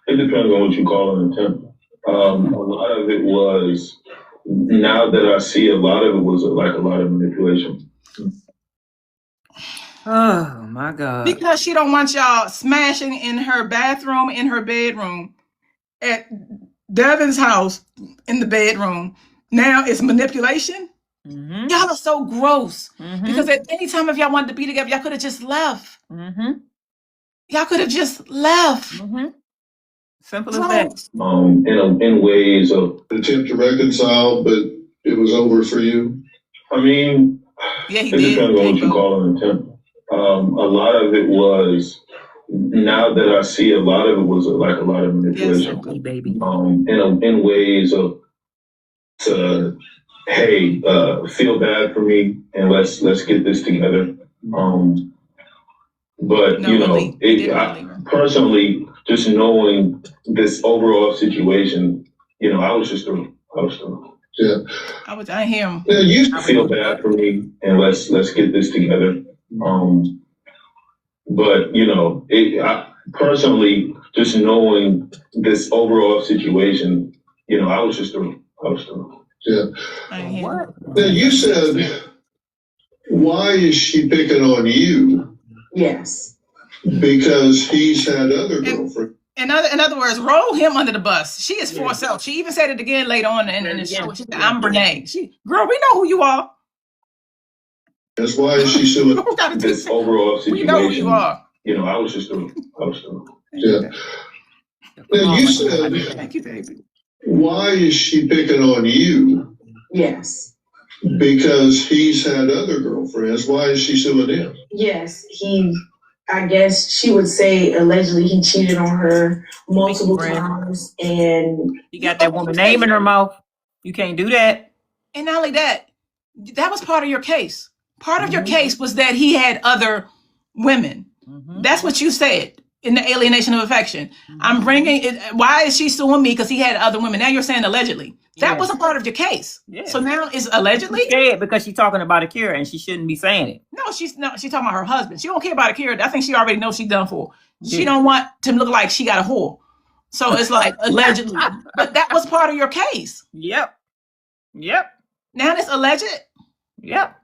it depends on what you call an attempt. A lot of it was. Now that I see, a lot of it was a lot of manipulation. Oh my God! Because she don't want y'all smashing in her bathroom, in her bedroom, at Devin's house, in the bedroom. Now it's manipulation. Mm-hmm. Y'all are so gross. Mm-hmm. Because at any time if y'all wanted to be together, y'all could have just left. Mm-hmm. Y'all could have just left. Mm-hmm. Simple as that. In ways of attempt to reconcile, but it was over for you. I mean, it depends on what you call an attempt. A lot of it was. Now that I see, a lot of it was a lot of manipulation. Yes, baby. In ways of hey, feel bad for me, and let's get this together. But personally, just knowing this overall situation, I was through. Yeah. I hear him. Yeah, you feel bad for me, and let's get this together. But personally, just knowing this overall situation, I was through. Yeah. What? Now you said, why is she picking on you? Yes. Because he's had other girlfriends. In other words, roll him under the bus. She is for herself. She even said it again later on in the show. She said, I'm Brenay. Girl, we know who you are. That's why is she suing this overall situation. We know who you are. You know, I was just Yeah. Now you said, thank you, baby. Why is she picking on you? Yes. Because he's had other girlfriends. Why is she suing him? Yes, I guess she would say allegedly he cheated on her multiple times, and you got that woman name in her mouth. You can't do that. And not only that, that was part of your case. Part of your case was that he had other women. That's what you said in the Alienation of Affection. I'm bringing it. Why is she suing me? Because he had other women. Now you're saying allegedly. That was a part of your case. Yeah. So now is allegedly? She's scared because she's talking about Akira and she shouldn't be saying it. No, she's talking about her husband. She don't care about Akira. I think she already knows she's done for. She don't want to look like she got a whore. So it's like allegedly. But that was part of your case. Yep. Now it's alleged? Yep.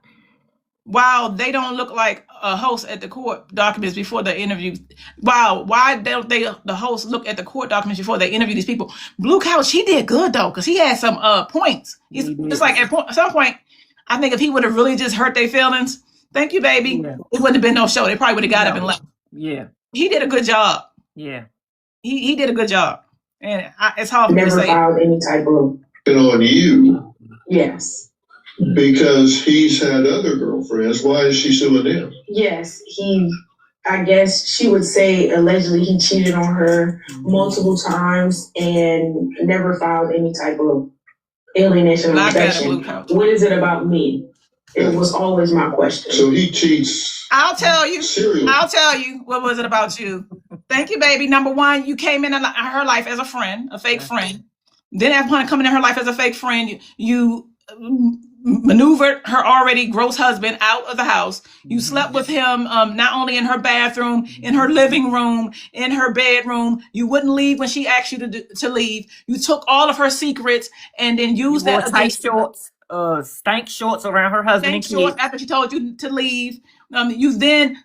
While they don't look like a host at the court documents before the interview. Wow, why don't the hosts look at the court documents before they interview these people? Blue Couch, he did good though, because he had some points. It's like at some point, I think if he would have really just hurt their feelings, thank you, baby, it wouldn't have been no show. They probably would have got up and left. Yeah. He did a good job. Yeah. He did a good job. And it's hard for me to say. Never filed any type of... On you. Yes. Because he's had other girlfriends. Why is she suing him? Yes, I guess she would say allegedly he cheated on her multiple times and never filed any type of alienation of affection. What is it about me? It was always my question. So he cheats. I'll tell you. What was it about you? Thank you, baby. Number one, you came in her life as a friend, a fake friend. Then upon coming in her life as a fake friend, you maneuvered her already gross husband out of the house. You slept with him not only in her bathroom, in her living room, in her bedroom. You wouldn't leave when she asked you to leave. You took all of her secrets and then used that against shorts, stank shorts around her husband and kids. After she told you to leave. You then,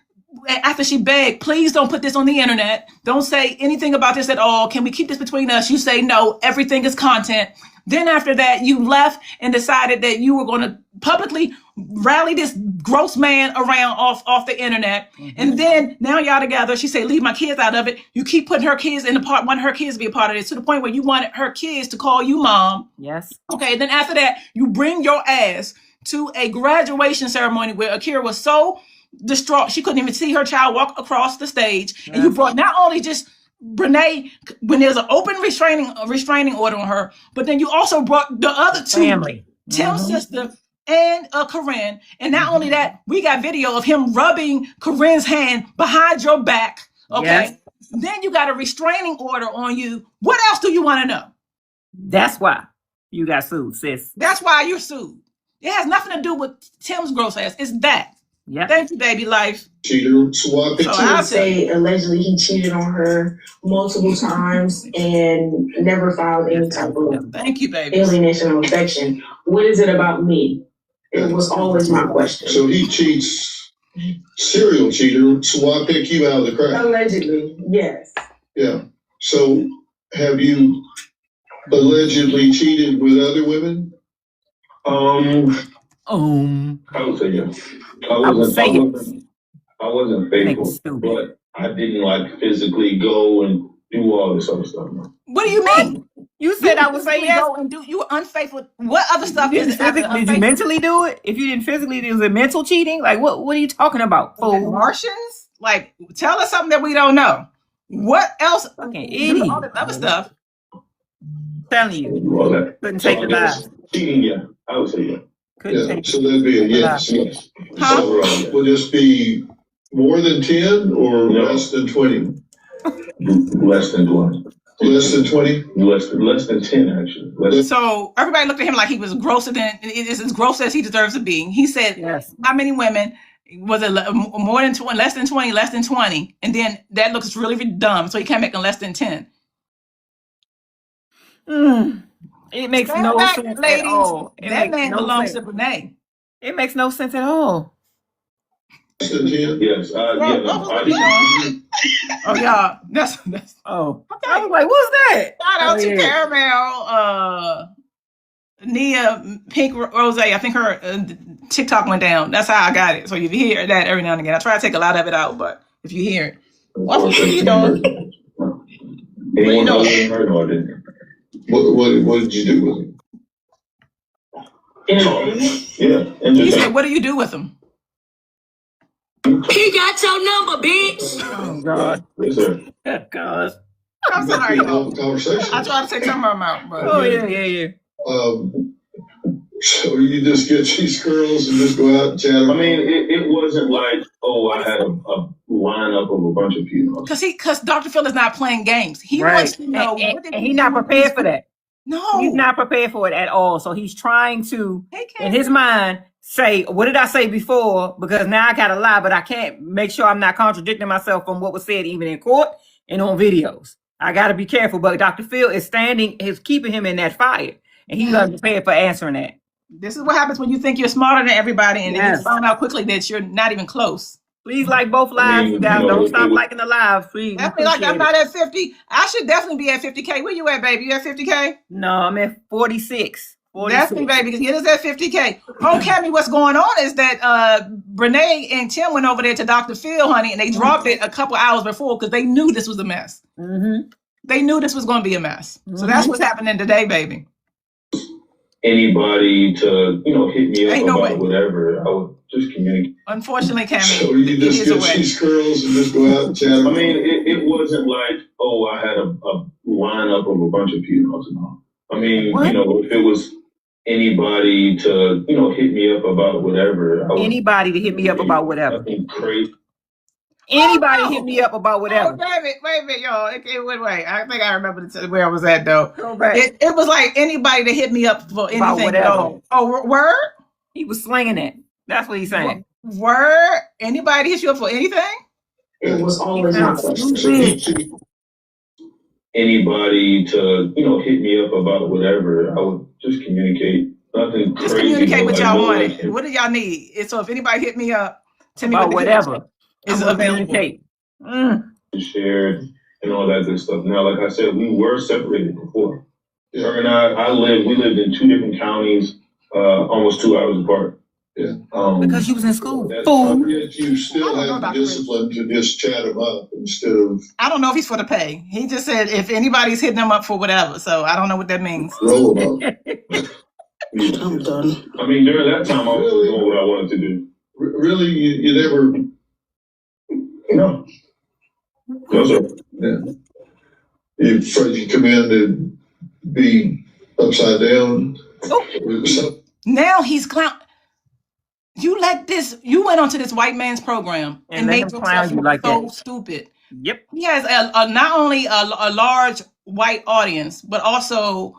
after she begged, please don't put this on the internet. Don't say anything about this at all. Can we keep this between us? You say no, everything is content. Then after that, you left and decided that you were going to publicly rally this gross man around off the internet. And then now y'all together, she said, leave my kids out of it. You keep putting her kids in the part, wanted her kids to be a part of this, to the point where you wanted her kids to call you mom. Yes. Okay. Then after that, you bring your ass to a graduation ceremony where Akira was so distraught she couldn't even see her child walk across the stage. And you brought not only just Brenay, when there's an open restraining order on her, but then you also brought the other two family, Tim's sister and Corinne. And not only that, we got video of him rubbing Corinne's hand behind your back. Okay. Yes. Then you got a restraining order on you. What else do you want to know? That's why you got sued, sis. That's why you're sued. It has nothing to do with Tim's gross ass. It's that. Yeah. Thank you, baby life. Cheater. So I'll say allegedly he cheated on her multiple times and never filed any type of thank you, baby. Alienation of affection. What is it about me? It was always my question. So he cheats, serial cheater. So why pick you out of the crowd? Allegedly, yes. Yeah. So have you allegedly cheated with other women? I would say yes. I wasn't faithful, but I didn't like physically go and do all this other stuff. What do you mean? You said I would say yes. Go and you were unfaithful. What other stuff is it? Did you mentally do it? If you didn't physically do it, was it mental cheating? Like what are you talking about? Martians? Like tell us something that we don't know. What else? Fucking idiot. All the other stuff. I'm telling you. Couldn't take the lies. Cheating, yeah. I would say yeah. So that'd be a yes. Huh? So will this be more than 10 or less than 20? Less than 20. Less than 20? Less than 10, actually. So everybody looked at him like he was grosser than it is as gross as he deserves to be. He said, yes. How many women? Was it more than 20, less than 20, less than 20? And then that looks really dumb. So he can't make them less than 10. It makes no sense at all. That man belongs to Brenay. It makes no sense at all. Yes. Oh, y'all. That's. Oh. Okay. I was like, what's that? Shout out to Caramel. Nia Pink Rose. I think her TikTok went down. That's how I got it. So if you hear that every now and again, I try to take a lot of it out, but if you hear it, what are you doing? What did you do with him? Yeah. He said, what do you do with him? He got your number, bitch. Oh, God. Yes, sir. God. I'm sorry, y'all. Conversation. I try to take some of them out, but. Oh, yeah. So you just get these girls and just go out and chat. I mean, it wasn't like, I had a lineup of a bunch of people. Because Dr. Phil is not playing games. He wants to know. And he's not prepared for that. No. He's not prepared for it at all. So he's trying to, in his mind, say, what did I say before? Because now I got to lie, but I can't make sure I'm not contradicting myself from what was said even in court and on videos. I got to be careful. But Dr. Phil is keeping him in that fire. And he's unprepared for answering that. This is what happens when you think you're smarter than everybody and then you find out quickly that you're not even close. Please like both lives, you guys. Don't stop liking the lives, please. Definitely like I'm not at 50. I should definitely be at 50K. Where you at, baby? You at 50K? No, I'm at 46. Definitely, baby, because it is at 50K. Oh, Cammy, what's going on is that Brenay and Tim went over there to Dr. Phil, honey, and they dropped it a couple hours before because they knew this was a mess. Mm-hmm. They knew this was going to be a mess. Mm-hmm. So that's what's happening today, baby. Anybody to, hit me up about whatever, I would just communicate. Unfortunately, Cammy. So you just get these girls and just go out and chat. I mean, it wasn't like, I had a lineup of a bunch of people. I mean, if it was anybody to, hit me up about whatever. Anybody to hit me up about whatever. Nothing crazy. Anybody hit me up about whatever. Wait a minute, y'all. Wait. I think I remember where I was at, though. It was like anybody to hit me up for anything at all. Oh, word? He was slinging it. That's what he's saying. Word? Anybody hit you up for anything? It was always my question. Anybody to, hit me up about whatever, I would just communicate. Nothing crazy. Just communicate what y'all wanted. What do y'all need? So if anybody hit me up, tell me about whatever is available. Shared and all that good stuff. Now, like I said, we were separated before. Her and we lived in two different counties, almost 2 hours apart. Yeah. Because you was in school. Yet you still have the discipline to just chat him up instead of. I don't know if he's for the pay. He just said if anybody's hitting him up for whatever. So I don't know what that means. Roll him up. I'm done. I mean, during that time, I was doing what I wanted to do. Really, you never. No, sir. Yeah. You afraid you come in to be upside down. Now he's clown. You went onto this white man's program and made yourself like so stupid. Yep. He has not only a large white audience, but also,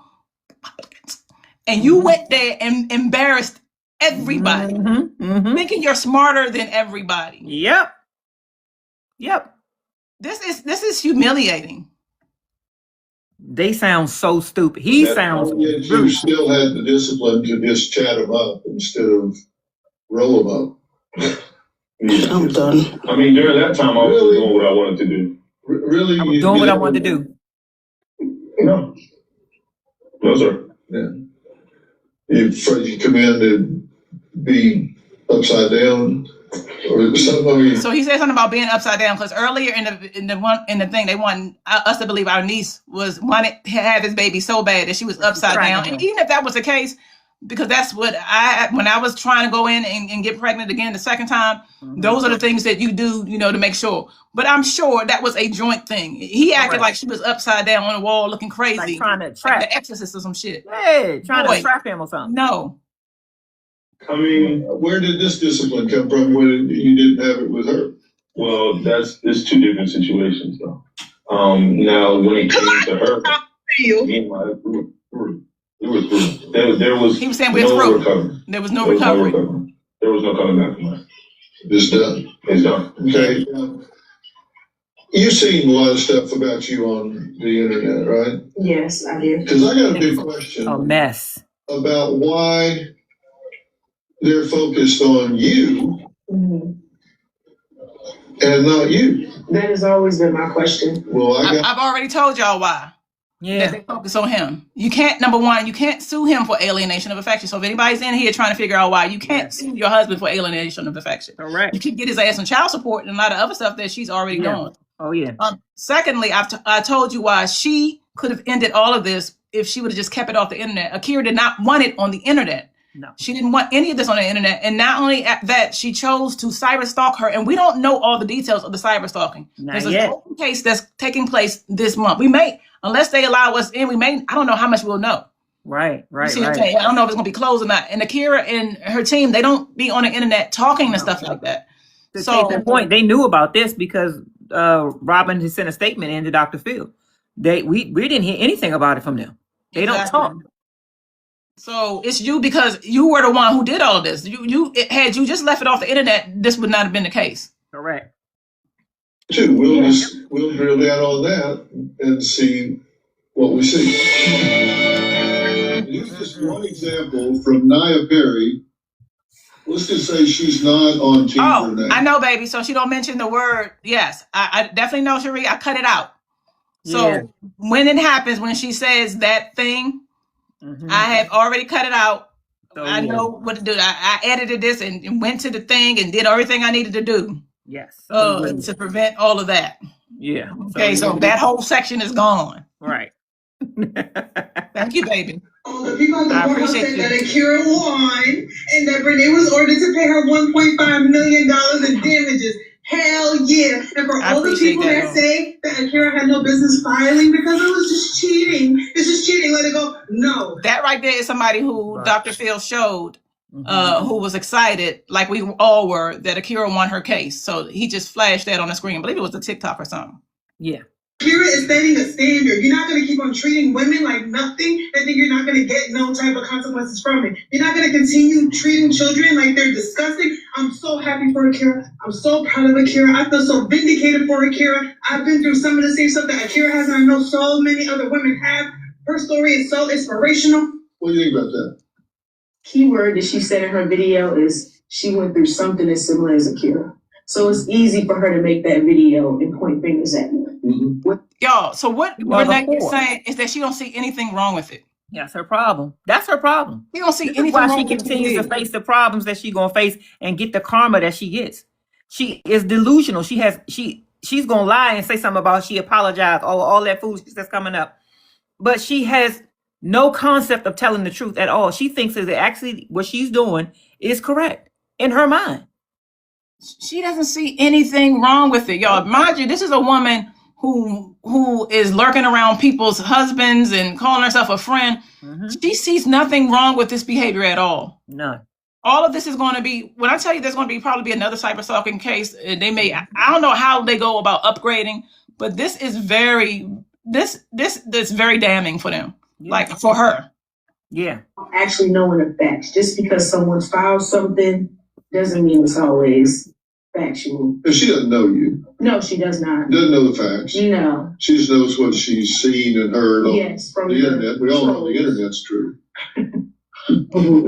and you went there and embarrassed everybody, thinking you're smarter than everybody. Yep. This is humiliating. They sound so stupid. He sounds. You still had the discipline to just chat him up instead of roll him up. I'm done. I mean, during that time, I was doing what I wanted to do. Really, I was doing what I wanted to do. No, sir. Yeah. You afraid you come in to be upside down. So he said something about being upside down because earlier in the thing they wanted us to believe our niece wanted to have his baby so bad that she was upside down. And even if that was the case, because that's what when I was trying to go in and get pregnant again the second time, those are the things that you do, to make sure. But I'm sure that was a joint thing. He acted like she was upside down on the wall looking crazy, like trying to trap the Exorcist or some shit. Hey, trying to trap him or something. No. I mean, where did this discipline come from when you didn't have it with her? Well, there's two different situations, though. Now, when it came to her, me and my it was through. There was. He was saying we're through. Recovery. There was no recovery. There was no coming back from that. It's done. It's done. Okay. You've seen a lot of stuff about you on the internet, right? Yes, I did. Because I got a big question. A mess. About why they're focused on you and not you. That has always been my question. Well, I've already told y'all why. Yeah. That they focus on him. You can't, number one, you can't sue him for alienation of affection. So if anybody's in here trying to figure out why, you can't sue your husband for alienation of affection. Correct. You can get his ass on child support and a lot of other stuff that she's already doing. Oh, yeah. Secondly, I told you why she could have ended all of this if she would have just kept it off the internet. Akira did not want it on the internet. No. She didn't want any of this on the internet. And not only that, she chose to cyber stalk her. And we don't know all the details of the cyber stalking. There's a open case that's taking place this month. We may, unless they allow us in, I don't know how much we'll know. Right. I don't know if it's going to be closed or not. And Akira and her team, they don't be on the internet talking and stuff like that. To take the point, they knew about this because Robin has sent a statement in to Dr. Phil. We didn't hear anything about it from them. They don't talk. So it's you because you were the one who did all of this. Had you just left it off the internet, this would not have been the case. Correct. We'll drill down on that and see what we see. Here's just one example from Nia Perry. Let's just say she's not on Team Brenay. I know, baby. So she don't mention the word. Yes, I definitely know, Cherie. I cut it out. So when it happens, when she says that thing, I have already cut it out. So, I know what to do. I edited this and went to the thing and did everything I needed to do. Yes. To prevent all of that. Yeah. Okay, so that whole section is gone. Right. Thank you, baby. The people at the courthouse said that Akira won and that Brenay was ordered to pay her $1.5 million in damages. Hell yeah. And for all the people that say that Akira had no business filing because it was just cheating. It's just cheating. Let it go. No. That right there is somebody who Dr. Phil showed who was excited, like we all were, that Akira won her case. So he just flashed that on the screen. I believe it was a TikTok or something. Yeah. Akira is setting a standard. You're not going to keep on treating women like nothing and then you're not going to get no type of consequences from it. You're not going to continue treating children like they're disgusting. I'm so happy for Akira. I'm so proud of Akira. I feel so vindicated for Akira. I've been through some of the same stuff that Akira has, and I know so many other women have. Her story is so inspirational. What do you think about that? Keyword that she said in her video is she went through something as similar as Akira. So it's easy for her to make that video and point fingers at me. Y'all, so what Brenay is saying is that she don't see anything wrong with it. That's her problem. That's her problem. You don't see anything why wrong she with continues to face the problems that she's gonna face and get the karma that she gets. She is delusional. She's gonna lie and say something about she apologized, all that foolishness that's coming up. But she has no concept of telling the truth at all. She thinks that actually what she's doing is correct in her mind. She doesn't see anything wrong with it, y'all. Mind you, this is a woman who is lurking around people's husbands and calling herself a friend. She sees nothing wrong with this behavior at all. None. All of this is going to be, when I tell you there's going to be probably another cyber stalking case, they may, I don't know how they go about upgrading, but this is very damning for them, like for her. Yeah. Actually knowing the facts. Just because someone filed something doesn't mean it's always factual. And she doesn't know you. No, she does not. Doesn't know the facts. No. She just knows what she's seen and heard on from the internet. We all know the internet's true.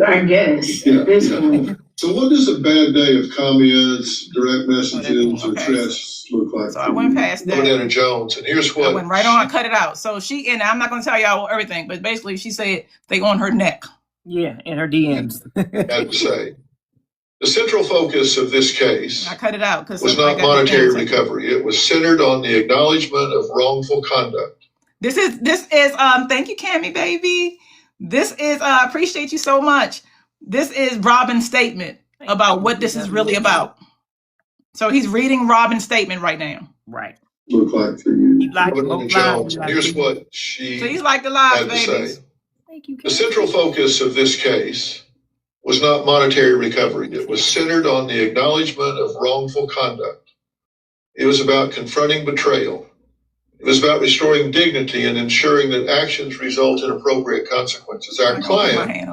I guess at this point. So what does a bad day of comments, direct messages, or threats look like? So I went past that. Brenay and Jones, and here's what I went right on, cut it out. So and I'm not going to tell y'all everything, but basically she said they on her neck. Yeah, in her DMs. Had to say. The central focus of this case I cut it out was not monetary recovery. It was centered on the acknowledgement of wrongful conduct. This is thank you, Cammie, baby. This is appreciate you so much. This is Robin's statement about what this is really about. So he's reading Robin's statement right now. Right. Look like for you. Jones. Here's what she so he's like the live had to babies. say. Thank you, the central focus of this case was not monetary recovery. It was centered on the acknowledgement of wrongful conduct. It was about confronting betrayal. It was about restoring dignity and ensuring that actions result in appropriate consequences. Our client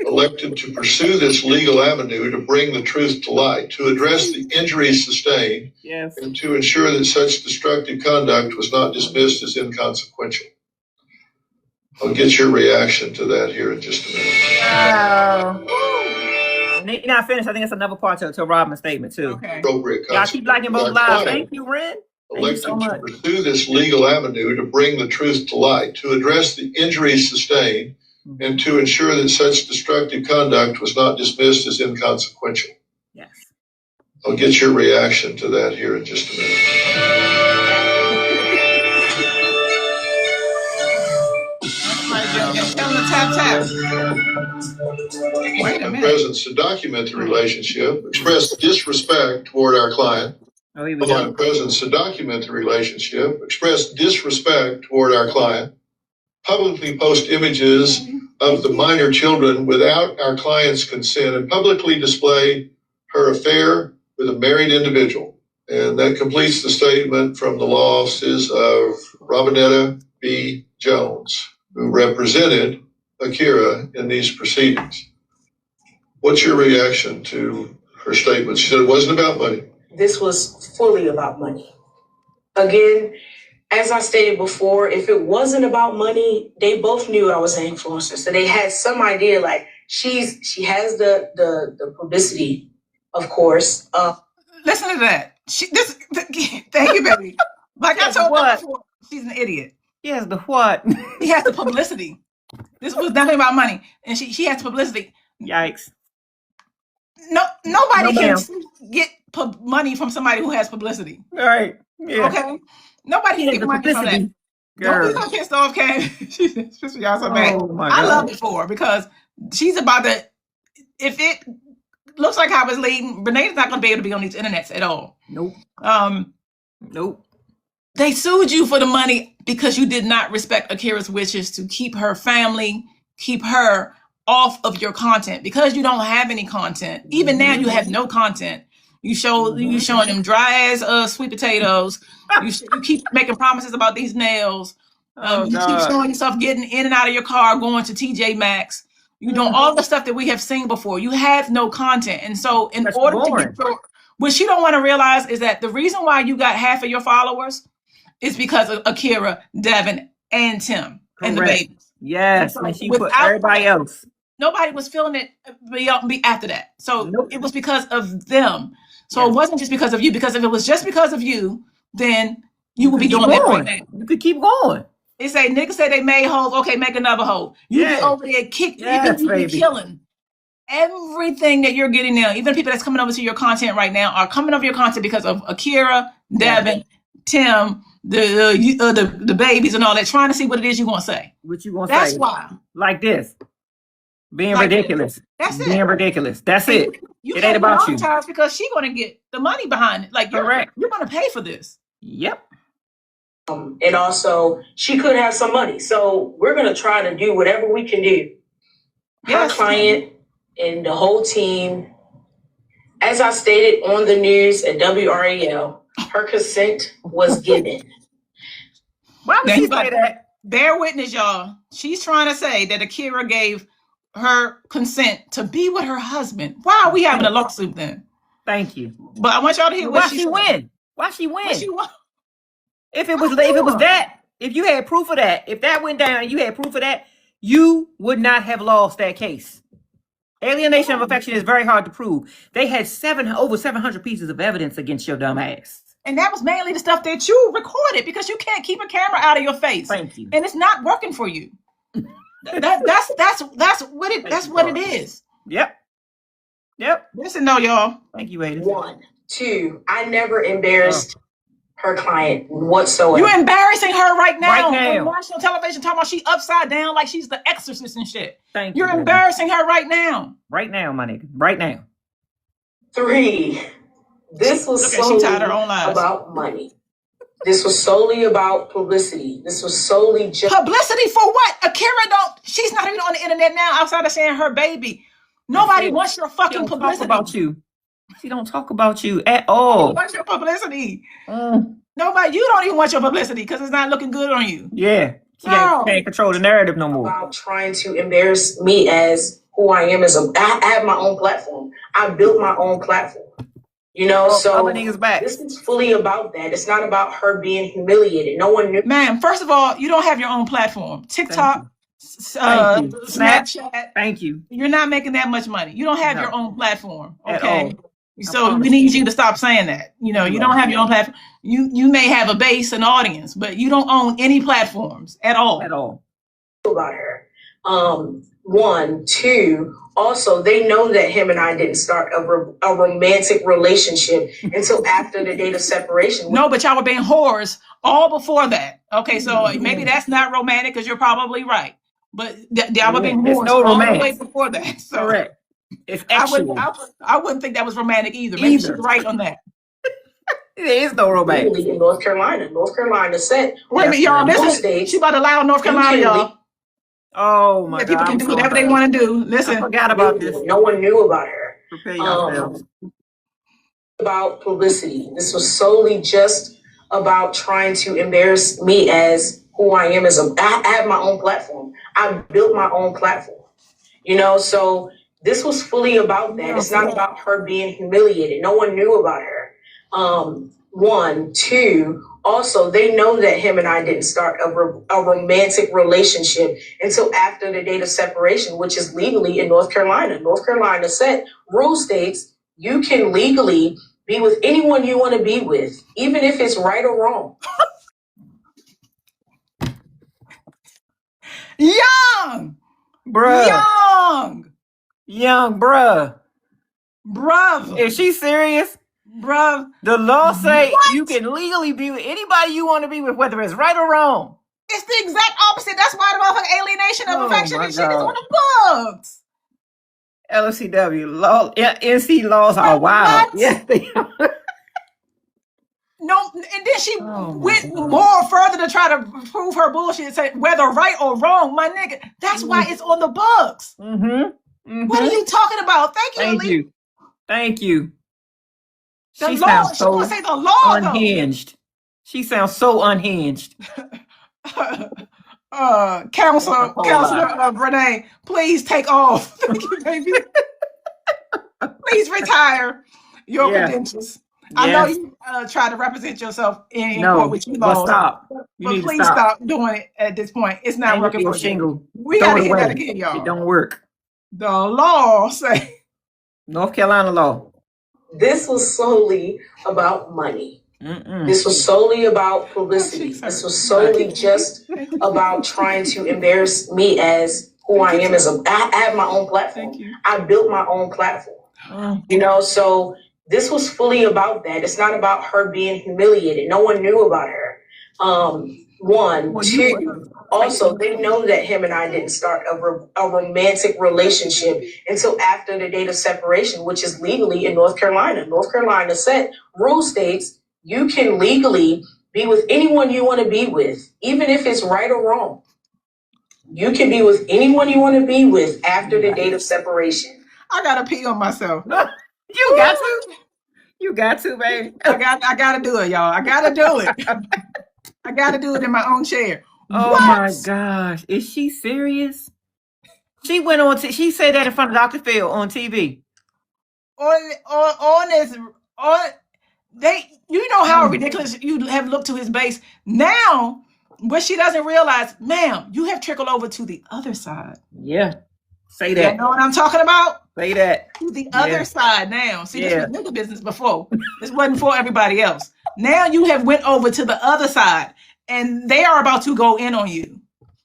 elected to pursue this legal avenue to bring the truth to light, to address the injuries sustained, and to ensure that such destructive conduct was not dismissed as inconsequential. I'll get your reaction to that here in just a minute. You're not finished. I think it's another part to Robin's statement too. Okay. Y'all keep liking both lives. Thank you, Ren. Elected to pursue this legal avenue to bring the truth to light, to address the injuries sustained, and to ensure that such destructive conduct was not dismissed as inconsequential. Yes. I'll get your reaction to that here in just a minute. The presence to document the relationship, express disrespect toward our client. Presence to document the relationship, express disrespect toward our client, publicly post images of the minor children without our client's consent, and publicly display her affair with a married individual. And that completes the statement from the law offices of Robinetta B. Jones, who represented Akira in these proceedings. What's your reaction to her statement? She said it wasn't about money. This was fully about money. Again, as I stated before, if it wasn't about money, they both knew I was an influencer. So they had some idea, like she has the publicity, of course. Listen to that. Thank you, baby. Like I told her before, she's an idiot. Yes, the what? He has the publicity. This was nothing about money, and she has publicity. Yikes! Nobody can get money from somebody who has publicity. All right. Yeah. Okay. Nobody can get money from that. Don't be so pissed off, Kay. She's pissed y'all so bad. I love it for her because she's about to. If it looks like how it's leading, Brenay's not going to be able to be on these internets at all. Nope. Nope. They sued you for the money because you did not respect Akira's wishes to keep her family, keep her off of your content because you don't have any content. Even now, you have no content. You showing them dry as sweet potatoes. You keep making promises about these nails. You keep showing yourself getting in and out of your car, going to TJ Maxx. You know all the stuff that we have seen before. You have no content, and so in order to get what you don't want to realize is that the reason why you got half of your followers is because of Akira, Devin, and Tim and the babies. Yes, and she put everybody else. Nobody was feeling it after that. So it was because of them. So it wasn't just because of you, because if it was just because of you, then you would be doing that right now. You could keep going. They say niggas say they made hoes. Okay, make another hoe. You be over there you be killing everything that you're getting now. Even people that's coming over to your content right now are coming over your content because of Akira, Devin, Tim, the babies and all that, trying to see what it is you're gonna say. What you gonna say? That's why. Like this. Being like ridiculous. That's it. Being ridiculous. That's it. It ain't about you. Because she's gonna get the money behind it. Like you're gonna pay for this. Yep. And also, she could have some money. So we're gonna try to do whatever we can do. Her client and the whole team, as I stated on the news at WRAL, her consent was given. Why would she say that? Bear witness, y'all. She's trying to say that Akira gave her consent to be with her husband. Why are we having a lawsuit then? Thank you. But I want y'all to hear why she win. Why she win? If it was that, if you had proof of that, if that went down and you had proof of that, you would not have lost that case. Alienation of affection is very hard to prove. They had over 700 pieces of evidence against your dumb ass. And that was mainly the stuff that you recorded because you can't keep a camera out of your face. Thank you. And it's not working for you. That's what it is. Yep. Listen, though, y'all. Thank you, Ada. 1, 2. I never embarrassed her client whatsoever. You're embarrassing her right now. On national television, talking about she upside down like she's the exorcist and shit. Thank you. You're embarrassing her right now. Right now, my nigga. Right now. 3. This was solely about money. This was solely about publicity. This was solely just publicity for what? Akira she's not even on the internet now outside of saying her baby. Nobody wants your fucking publicity. About you. She don't talk about you at all. She wants your publicity. Nobody, you don't even want your publicity because it's not looking good on you. Yeah. She can't control the narrative no more. About trying to embarrass me as who I am I have my own platform. I built my own platform. You know, so this is fully about that. It's not about her being humiliated. No one knew. Ma'am, first of all, you don't have your own platform. TikTok, Snapchat. Thank you. You're not making that much money. You don't have your own platform. Okay. So we need you to stop saying that. You know, you don't have your own platform. You may have a base, an audience, but you don't own any platforms at all. At all. About her. 1, 2. Also, they know that him and I didn't start a romantic relationship until after the date of separation. No, but y'all were being whores all before that. Okay, so maybe that's not romantic because you're probably right. But y'all were being whores all the way before that. So correct. It's actual. I wouldn't think that was romantic either. Maybe she's right on that. There is no romance. In North Carolina. North Carolina said. Wait a minute, y'all. She about to allow North Carolina, y'all. Oh my God. People can do whatever they want to do. Listen. I forgot about this. No one knew about her. Prepare yourselves. About publicity. This was solely just about trying to embarrass me as who I am I have my own platform. I built my own platform. You know, so this was fully about that. It's not about her being humiliated. No one knew about her. 1, 2. Also, they know that him and I didn't start a romantic relationship until after the date of separation, which is legally in North Carolina. North Carolina rule states you can legally be with anyone you want to be with, even if it's right or wrong. Young, bruh. Is she serious? Bruh, the law say you can legally be with anybody you want to be with, whether it's right or wrong. It's the exact opposite. That's why the motherfucking alienation of affection and shit is on the books. LCW law, NC laws are wild. Yes, they are. No, and then she went more further to try to prove her bullshit and say whether right or wrong, my nigga. That's why it's on the books. What are you talking about? Thank you. She sounds so unhinged. Though. She sounds so unhinged. Counselor Brenay, please take off. Thank you, baby. Please retire your credentials. Yes. I know you try to represent yourself in court with you laws. Stop. But please stop doing it at this point. It's not working for you. We got to hear that again, y'all. It don't work. The law say. North Carolina law. This was solely about money. This was solely about publicity. This was solely just about trying to embarrass me as who I am I have my own platform. I built my own platform. You know, so this was fully about that. It's not about her being humiliated. No one knew about her. 1, 2. Also, they know that him and I didn't start a romantic relationship until after the date of separation, which is legally in North Carolina. North Carolina rule states you can legally be with anyone you want to be with, even if it's right or wrong. You can be with anyone you want to be with after the date of separation. I gotta pee on myself. You got to. You got to, baby. I gotta do it, y'all. I gotta do it. I gotta do it in my own chair. Oh my gosh. Is she serious? She went on she said that in front of Dr. Phil on TV. You know how ridiculous you have looked to his base. Now, what she doesn't realize, ma'am, you have trickled over to the other side. Yeah. Say that. You know what I'm talking about? Say that. To the other side now. See, this was nigga business before. This wasn't for everybody else. Now you have went over to the other side, and they are about to go in on you.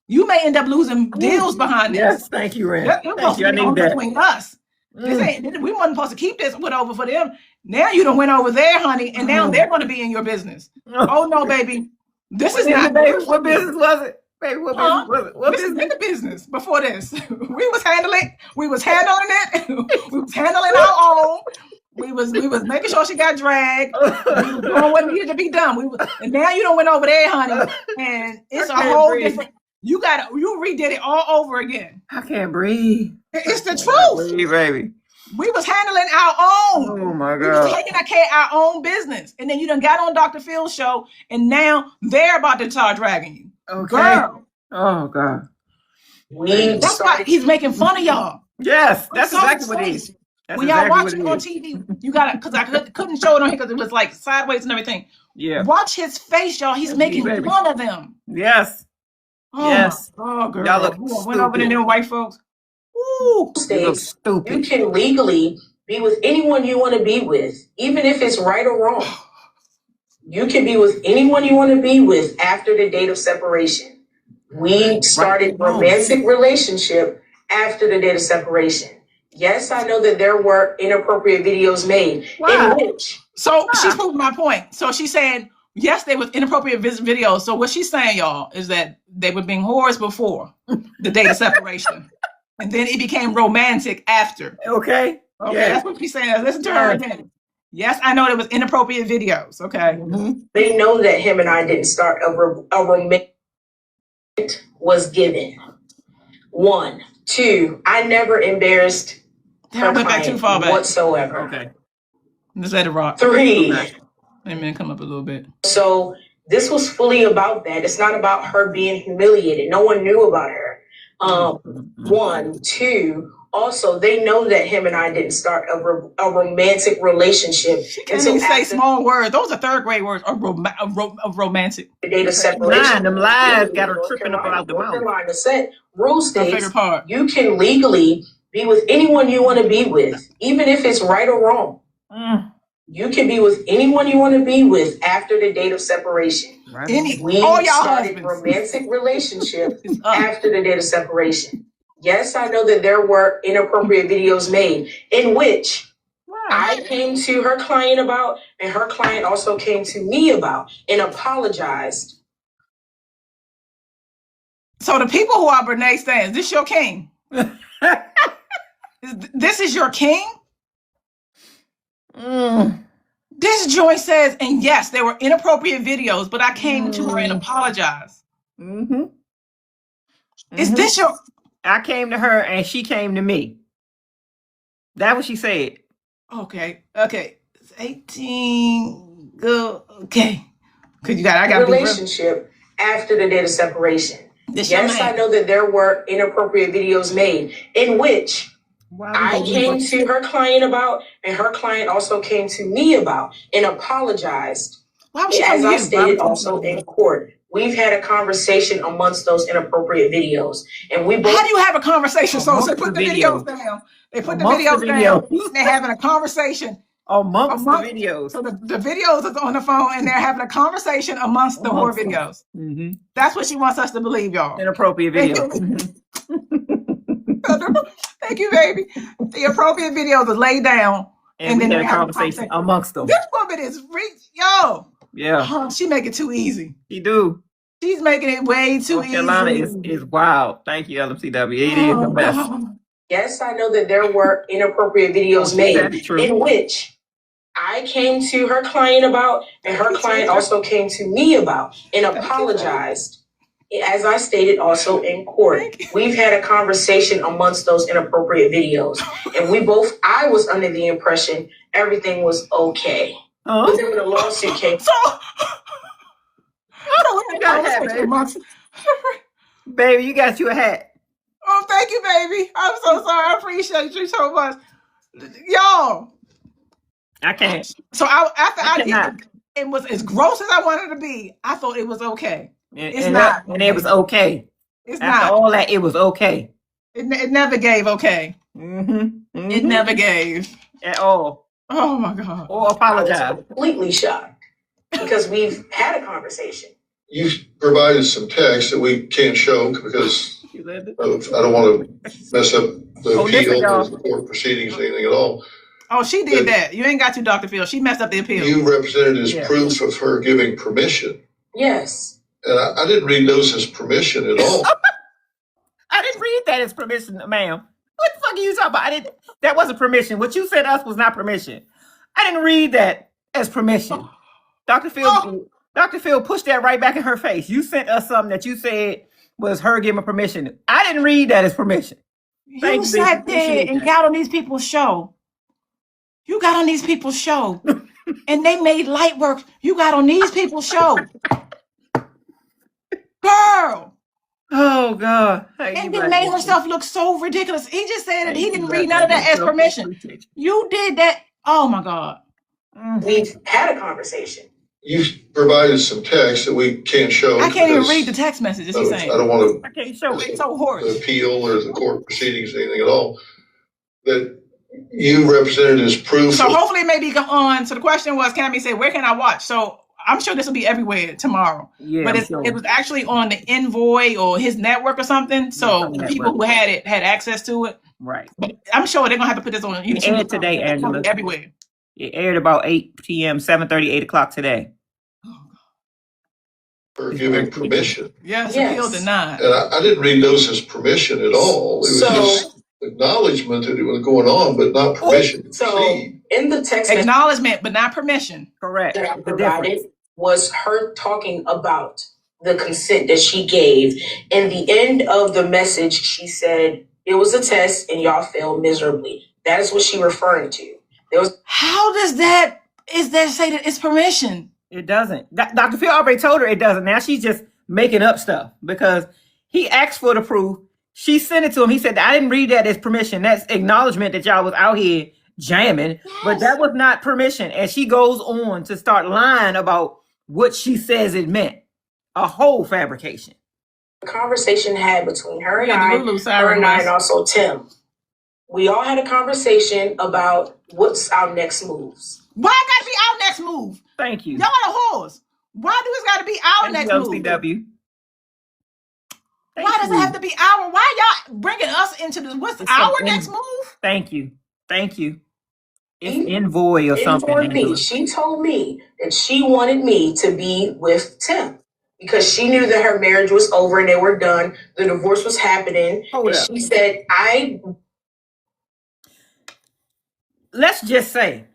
You may end up losing deals behind this. Yes, thank you, Ren. Thank you. I need that. Between us. We wasn't supposed to keep this put over for them. Now you done went over there, honey, and now they're going to be in your business. Oh no, baby. This is not. What business was it? Baby, what business was it? What business? This is the business before this. We was handling it. We was handling our own. We was making sure she got dragged. We was doing what needed to be done. And now you done went over there, honey, and it's a whole different. You redid it all over again. I can't breathe. It's the truth. Breathe, baby. We was handling our own. Oh my God. We was taking care of our own business. And then you done got on Dr. Phil's show, and now they're about to start dragging you. Okay. Girl. Oh God. That's why he's making fun of y'all. Yes, that's exactly what it is. When y'all watch it on TV, you gotta, because I couldn't show it on here because it was like sideways and everything. Yeah. Watch his face, y'all. He's making fun of them. Yes. Oh, yes. Oh, girl. Y'all look went over to them white folks. Ooh. You look stupid. You can legally be with anyone you want to be with, even if it's right or wrong. You can be with anyone you want to be with after the date of separation. We started romantic relationship after the date of separation. Yes, I know that there were inappropriate videos made in which. So she's proving my point. So she's saying, yes, there was inappropriate videos. So what she's saying, y'all, is that they were being whores before the date of separation. And then it became romantic after. Okay. That's what she's saying. Listen to her again. Yes, I know there was inappropriate videos. Okay. Mm-hmm. They know that him and I didn't start a romantic was given. 1, 2, I never embarrassed her went back too far back whatsoever. Okay. Just let it rock. 3. Amen. Come up a little bit. So this was fully about that. It's not about her being humiliated. No one knew about her. 1, 2. Also, they know that him and I didn't start a romantic relationship. She can't even say small words. Those are third grade words of romantic. The date of separation. Them lies got her tripping up out the mouth. Rule states you can legally be with anyone you want to be with, even if it's right or wrong. You can be with anyone you want to be with after the date of separation. We started romantic relationship after the date of separation. Yes, I know that there were inappropriate videos made in which I came to her client about, and her client also came to me about and apologized. So the people who are Brenay stands, this your king? This is your king? This joint says, and yes, there were inappropriate videos, but I came to her and apologized. Is this your... I came to her and she came to me. That's what she said. Okay. It's 18. Go. Okay. Cause I got relationship after the date of separation. Yes, I know that there were inappropriate videos made in which I came to her client about, and her client also came to me about and apologized. As I stated also in court. We've had a conversation amongst those inappropriate videos, and we both. How do you have a conversation? So they put the videos down. They put the videos down. They're having a conversation amongst the videos. So the videos is on the phone, and they're having a conversation amongst the whore videos. That's what she wants us to believe, y'all. Inappropriate video. Thank you, baby. The appropriate videos are laid down, and then they're having a conversation amongst them. This woman is yo. Yeah. She make it too easy. She do. She's making it way too easy. Carolina is wild. Thank you, LMCW. It is the best. Yes, I know that there were inappropriate videos made in which I came to her client about, and her client also came to me about and apologized. As I stated also in court, we've had a conversation amongst those inappropriate videos, and I was under the impression everything was okay. But then when the lawsuit came. Baby, you got you a hat. Oh, thank you, baby. I'm so sorry. I appreciate you so much. Y'all. I can't. So after I did it was as gross as I wanted to be, I thought it was okay. It's not. And it was okay. It's after not. All that, it was okay. It never gave okay. It never gave. At all. Oh my God. Or apologize. I was completely shocked because we've had a conversation. You provided some text that we can't show because I don't want to mess up the appeal or the court proceedings or anything at all. Oh, she did that. You ain't got to, Dr. Phil. She messed up the appeal. You represented as proof of her giving permission. Yes. And I didn't read those as permission at all. I didn't read that as permission, ma'am. What the fuck are you talking about? That wasn't permission. What you said us was not permission. I didn't read that as permission. Dr. Phil pushed that right back in her face. You sent us something that you said was her giving permission. I didn't read that as permission. You sat there and got on these people's show. You got on these people's show. And they made light work. You got on these people's show. Girl. Oh Oh God! And then made herself look so ridiculous. He just said that he didn't read none of that as permission. You did that. Oh my God! We've had a conversation. You've provided some text that we can't show. I can't even read the text messages he's saying. I don't want to. I can't show it. It's so horrible. The appeal or the court proceedings, anything at all. That you represented as proof. So hopefully maybe go on. So the question was, Cammie said, where can I watch? So I'm sure this will be everywhere tomorrow. Yeah, but it was actually on the Envoy or his network or something. So the people who had it had access to it. Right. But I'm sure they're gonna have to put this on YouTube. It aired today, Angela. Everywhere. It aired about 8 p.m., 7:30, 8 o'clock today. For giving permission. Yes. Appeal denied. And I didn't read those as permission at all. It was just acknowledgement that it was going on, but not permission. So in the text, acknowledgement, but not permission. Correct. That I provided was her talking about the consent that she gave. In the end of the message, she said it was a test and y'all failed miserably. That is what she referring to. How does that say that it's permission? It doesn't. Dr. Phil already told her it doesn't. Now she's just making up stuff because he asked for the proof. She sent it to him. He said, I didn't read that as permission. That's acknowledgement that y'all was out here jamming, but that was not permission. And she goes on to start lying about what she says it meant. A whole fabrication. The conversation had between her and I and also Tim. We all had a conversation about what's our next moves. Why it gotta be our next move? Thank you. Y'all are whores. Why do it gotta be our next move? LCW. Why does it have to be our? Why y'all bringing us into this? What's our next move? Thank you. It's Envoy or something. She told me that she wanted me to be with Tim because she knew that her marriage was over and they were done. The divorce was happening. She said, let's just say,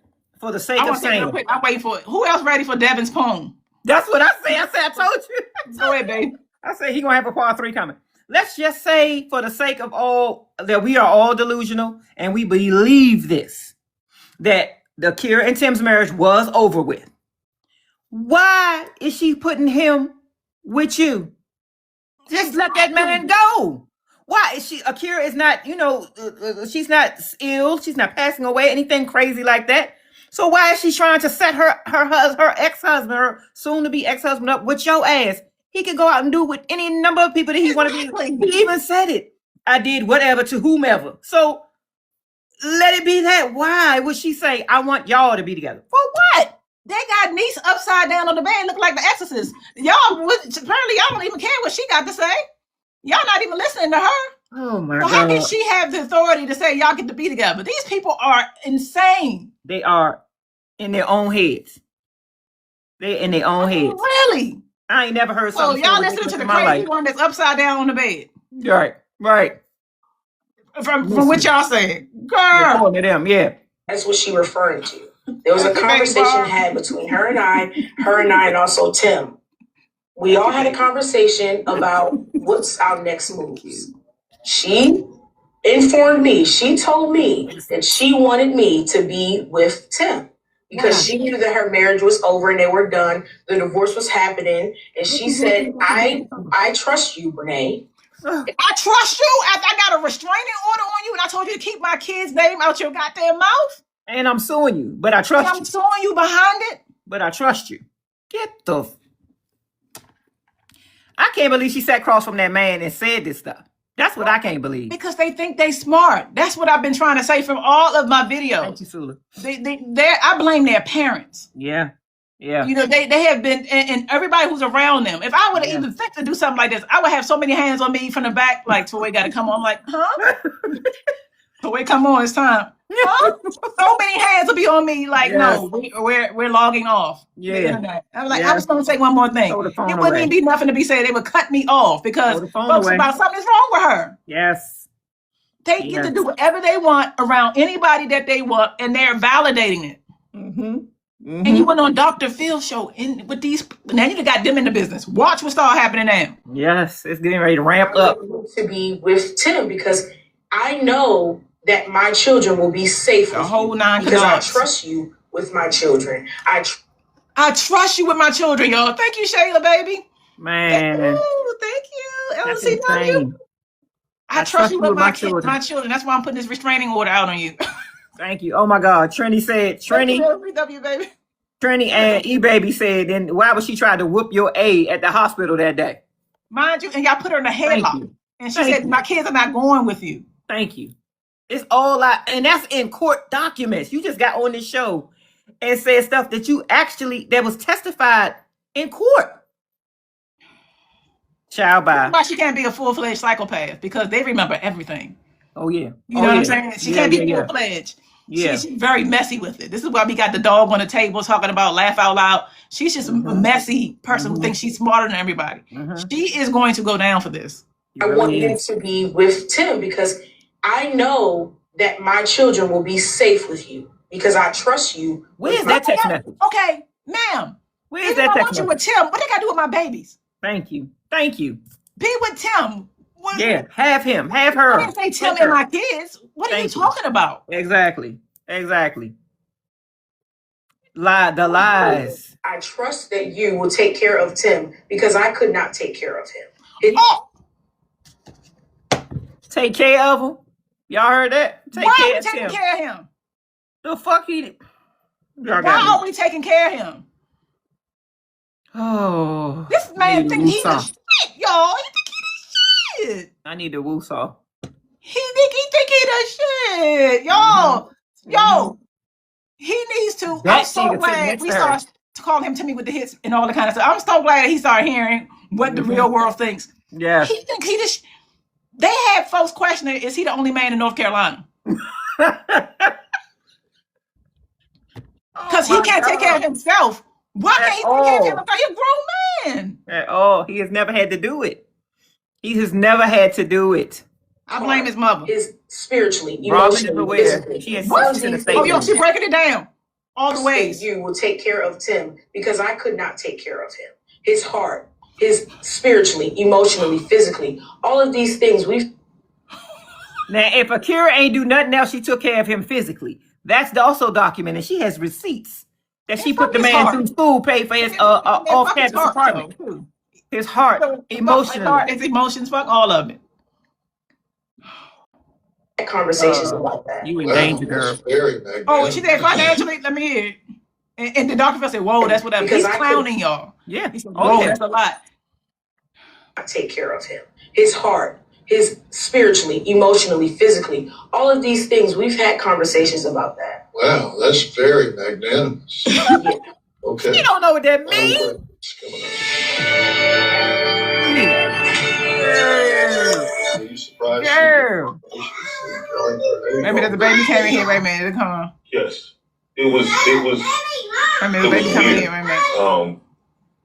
for the sake of saying, I'm waiting for it. Who else ready for Devin's poem? That's what I say. I told you. Go ahead, babe. I said he gonna have a part 3 coming. Let's just say, for the sake of all, that we are all delusional and we believe this, that the Akira and Tim's marriage was over with. Why is she putting him with you? Just let that man go. Why is Akira is not, she's not ill. She's not passing away, anything crazy like that. So why is she trying to set her ex-husband, her soon-to-be ex-husband up with your ass? He could go out and do with any number of people that he want to be. He even said it. I did whatever to whomever. So let it be that. Why would she say, I want y'all to be together? For what? They got niece upside down on the bed, look like the Exorcist. Apparently y'all don't even care what she got to say. Y'all not even listening to her. Oh my God. How can she have the authority to say y'all get to be together? These people are insane. They are in their own heads. They're in their own heads. Really? I ain't never heard something. So y'all listening to the crazy one that's upside down on the bed. Right. From what y'all saying. Girl. To them, yeah. That's what she referring to. There was a conversation had between her and I and also Tim. We all had a conversation about what's our next moves. She informed me, she told me that she wanted me to be with Tim because she knew that her marriage was over and they were done. The divorce was happening. And she said, I trust you, Brenay. I trust you after I got a restraining order on you and I told you to keep my kid's name out your goddamn mouth. And I'm suing you, but I trust you. I'm suing you behind it. But I trust you. I can't believe she sat across from that man and said this stuff. That's what I can't believe. Because they think they smart. That's what I've been trying to say from all of my videos. Thank you, Sula. I blame their parents. Yeah. They have been, and everybody who's around them. If I would have even think to do something like this, I would have so many hands on me from the back, like, Toy got to come on. I'm like, huh? Toy, come on, it's time. Huh? So many hands will be on me, like, no, we're logging off. Yeah. I'm like, I just don't say one more thing. It wouldn't even be nothing to be said. They would cut me off because folks about something's wrong with her. Yes. They get to do whatever they want around anybody that they want, and they're validating it. Mm-hmm. And you went on Dr. Phil's show with these. Now you got them in the business. Watch what start happening now. Yes, it's getting ready to ramp up. To be with Tim because I know that my children will be safe. The whole 9 because I trust you with my children. I trust you with my children, y'all. Thank you, Shayla, baby. Man. Thank you. LCW. I trust you with my children. That's why I'm putting this restraining order out on you. Thank you. Oh my God. Trini said, baby. Trini and E-Baby said, then why would she try to whoop your A at the hospital that day? Mind you, and y'all put her in a headlock. And she said, my kids are not going with you. Thank you. It's all and that's in court documents. You just got on this show and said stuff that that was testified in court. Child by. That's why she can't be a full-fledged psychopath, because they remember everything. Oh, yeah. You know what I'm saying? She can't be full-fledged. Yeah. She's very messy with it. This is why we got the dog on the table talking about laugh out loud. She's just a messy person who thinks she's smarter than everybody. She is going to go down for this. I want you to be with Tim because I know that my children will be safe with you because I trust you. Where's that text message? Okay, ma'am. Where's that text message? I want you with Tim. What they got to do with my babies? Thank you. Be with Tim. Yeah, have him, have her. I didn't say Tim and my kids. What are you talking about? Exactly. The lies. I trust that you will take care of Tim because I could not take care of him. Take care of him? Y'all heard that? Why are we taking care of him? The fuck he... Why are we taking care of him? Oh. This man think he's the shit, y'all. He think he the shit. I need the woosah. He think he the shit. Yo. He needs to. I'm so glad we started calling him Timmy with the hits and all the kind of stuff. I'm so glad that he started hearing what the real world thinks. Yeah. He think he the They had folks questioning, is he the only man in North Carolina? Because he can't take care of himself. Why can't he take care of himself? He's a grown man. At all. He has never had to do it. I blame his mother. Is spiritually, emotionally, physically. She breaking it down all the ways. You will take care of Tim because I could not take care of him. His heart, his spiritually, emotionally, physically, all of these things Now, if Akira ain't do nothing else, she took care of him physically. That's also documented. She has receipts that she put the man through school, paid for his off-campus apartment. His heart, emotionally. His emotions, fuck all of it. Conversations about that. You in danger, girl. Oh, she said financially. Let me hear it. And the doctor said, "Whoa, that's whatever." He's clowning y'all. Yeah. He said, "Whoa, that's a lot." I take care of him. His heart, his spiritually, emotionally, physically, all of these things. We've had conversations about that. Wow, that's very magnanimous. Yeah. Okay. You don't know what that means. Are you surprised? Girl. Maybe that the baby came in here. Wait a minute. Come on. Yes. It was. Wait a minute. The baby coming in here. Wait a minute.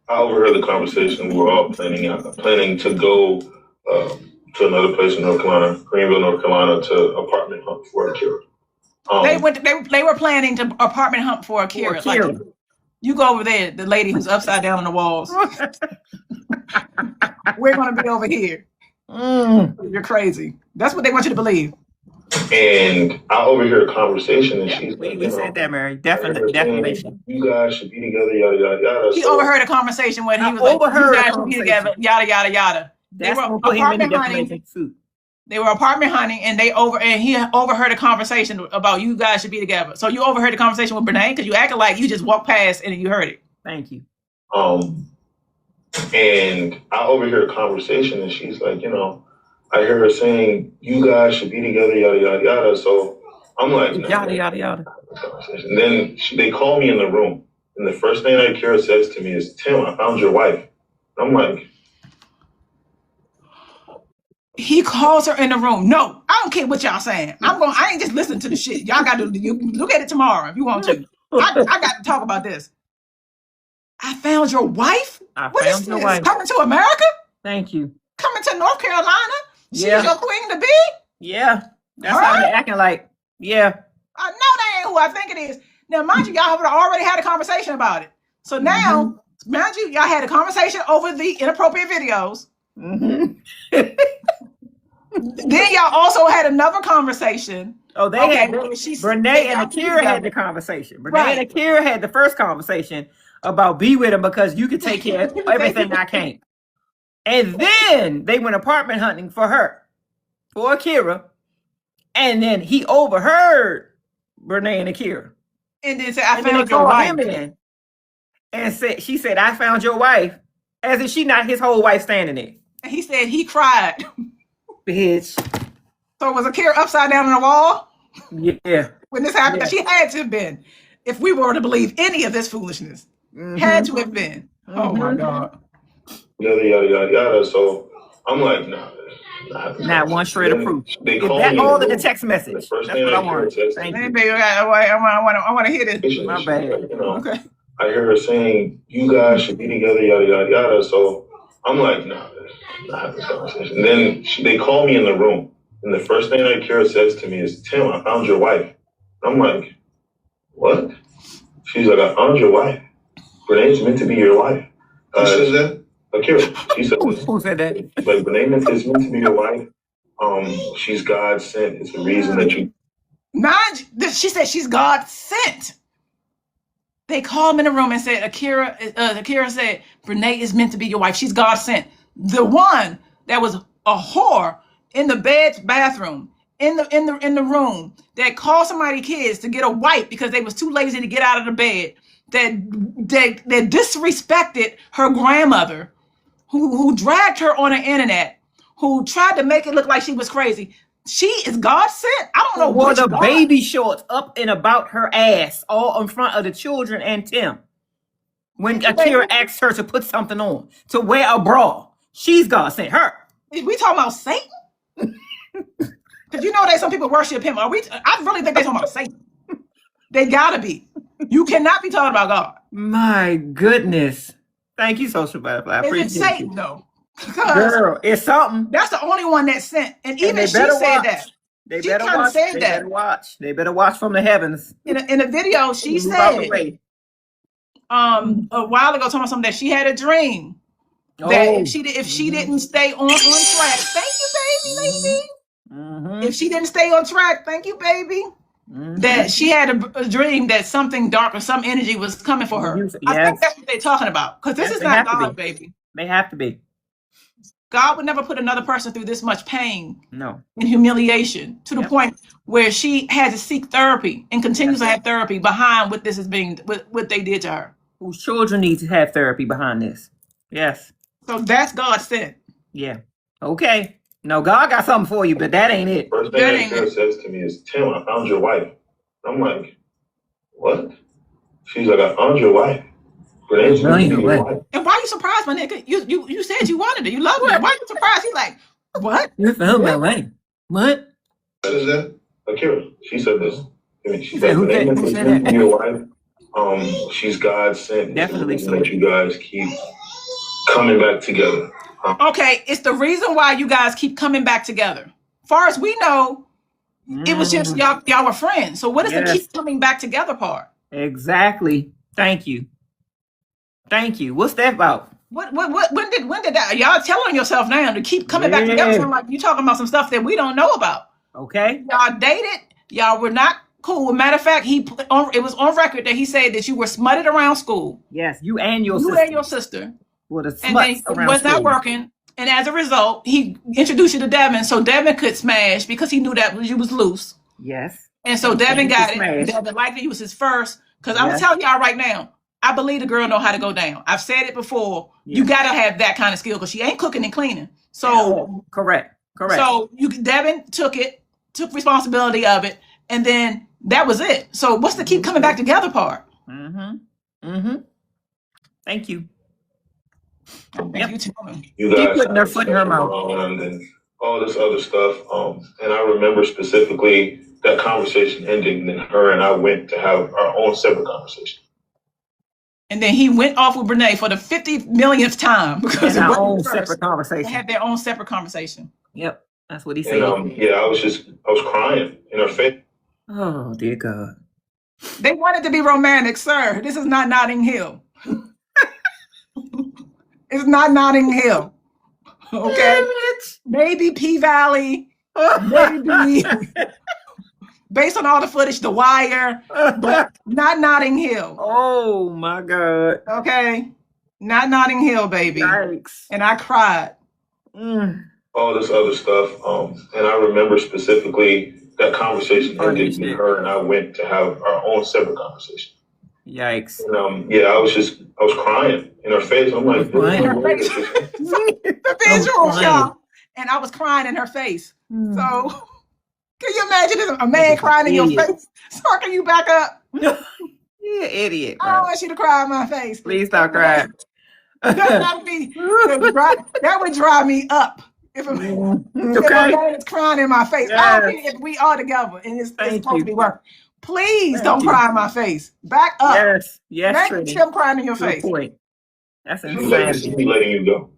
I overheard the conversation. We were all planning to go to another place in North Carolina, Greenville, North Carolina, to apartment hunt for Akira. They were planning to apartment hunt for Akira. Like, you go over there, the lady who's upside down on the walls. We're gonna be over here. You're crazy. That's what they want you to believe. And I overheard a conversation, and she's like, we said that, Mary. Defamation. You guys should be together, yada yada yada. He overheard a conversation when he was like, "You guys should be together, yada yada yada." They were apartment hunting. They were apartment hunting, and he overheard a conversation about you guys should be together. So you overheard the conversation with Brenay because you acted like you just walked past and you heard it. Thank you. And I overheard a conversation, and she's like, I hear her saying, you guys should be together, yada, yada, yada. So I'm like, yada, yada, yada. And then they call me in the room. And the first thing that Akira says to me is, Tim, I found your wife. I'm like. He calls her in the room. No, I don't care what y'all saying. I ain't just listening to the shit. Y'all got to look at it tomorrow if you want to. I got to talk about this. I found your wife? What is this? Coming to America? Thank you. Coming to North Carolina? She's your queen to be? Yeah. That's how they're acting like. Yeah. I know that ain't who I think it is. Now, mind you, y'all have already had a conversation about it. So now, mind you, y'all had a conversation over the inappropriate videos. Then y'all also had another conversation. Oh, they had Brenay and Akira had the conversation. Brenay and Akira had the first conversation about be with him because you can take care of everything I can't. And then they went apartment hunting for Akira. And then he overheard Brenay and Akira. And then said, I found your wife. And she said, I found your wife. As if she not his whole wife standing there. And he said he cried. Bitch. So was Akira upside down on the wall? Yeah. When this happened, she had to have been. If we were to believe any of this foolishness, had to have been. Oh my God. Yada, yada, yada, yada. So I'm like, nah. Not one shred of proof. They call me all in the text message. That's what I want. Thank you. I want to hear this. My bad. Okay. I hear her saying, you guys should be together, yada, yada, yada. So I'm like, nah, not have this conversation. And then they call me in the room. And the first thing that Akira says to me is, Tim, I found your wife. I'm like, what? She's like, I found your wife. Brenay's meant to be your wife. Who says that? Akira. She said, who said that? Like, Brenay is meant to be your wife. She's God sent. It's the reason that you. She said she's God sent. They called him in the room and said, Akira said, Brenay is meant to be your wife. She's God sent. The one that was a whore in the bathroom, in the room, that called somebody kids to get a wipe because they was too lazy to get out of the bed, that disrespected her grandmother, who dragged her on the internet, who tried to make it look like she was crazy. She is God sent. I don't know what the baby shorts up and about her ass, all in front of the children and Tim. When Akira asked her to put something on, to wear a bra, she's God sent her. We talking about Satan? Because you know that some people worship him. I really think they're talking about Satan. They gotta be. You cannot be talking about God. My goodness. Thank you, Social Butterfly. I appreciate it. It's Satan, though. Girl, it's something. That's the only one that sent. And even she said that. They better watch from the heavens. In a video, she said a while ago, talking about something that she had a dream. That if she didn't stay on track, thank you, baby. If she didn't stay on track, thank you, baby. That she had a dream that something dark or some energy was coming for her. Yes. I think that's what they're talking about. Because this is not God, baby. They have to be. God would never put another person through this much pain and humiliation to the point where she had to seek therapy and continues to have therapy behind what this is what they did to her. Whose children need to have therapy behind this. Yes. So that's God sent. Yeah. Okay. No, God got something for you, but that ain't it. First thing that Akira says to me is, Tim, I found your wife. I'm like, what? She's like, I found your wife. And why are you surprised, my nigga? You said you wanted it. You loved it. Why are you surprised? He's like, what? You found my wife. What? What is that? Akira. She said this. She said, who said your wife? She's God sent. Definitely so. That you guys keep coming back together. Okay, it's the reason why you guys keep coming back together. Far as we know, it was just y'all were friends. So what is the keep coming back together part? Exactly. Thank you. What's that about? When did that? Y'all telling yourself now to keep coming back together? So like you talking about some stuff that we don't know about. Okay. Y'all dated. Y'all were not cool. Matter of fact, it was on record that he said that you were smutted around school. Yes, you and your sister. And then it was not working. And as a result, he introduced you to Devin so Devin could smash because he knew that you was loose. Yes. And so Devin got it. Devin likely he was his first. Because I'm telling y'all right now, I believe the girl know how to go down. I've said it before. You got to have that kind of skill because she ain't cooking and cleaning. So correct. So Devin took responsibility of it. And then that was it. So what's the keep coming back together part? Thank you. You guys putting their foot in her mouth and all this other stuff. And I remember specifically that conversation ending, and her and I went to have our own separate conversation. And then he went off with Brenay for the 50 millionth time because they had their own separate conversation. Yep, that's what he said. And, I was crying in her face. Oh dear God! They wanted to be romantic, sir. This is not Notting Hill. It's not Notting Hill. Okay. Maybe P-Valley. Maybe based on all the footage, The Wire, but not Notting Hill. Oh my God. Okay. Not Notting Hill, baby. Yikes. And I cried. all this other stuff. And I remember specifically that conversation ended with her and I went to have our own separate conversation. Yikes. And, I was crying in her face. I'm like, the visual, y'all. And I was crying in her face. So can you imagine a man crying in your face? Can you back up? You idiot. I don't want you to cry in my face. Please stop crying. That would drive me up. If a man is crying in my face, I don't care if we are together and it's supposed to be working. Please don't cry in my face. Back up. Yes. Make him crying in your face. Point. That's insanity. Letting you go.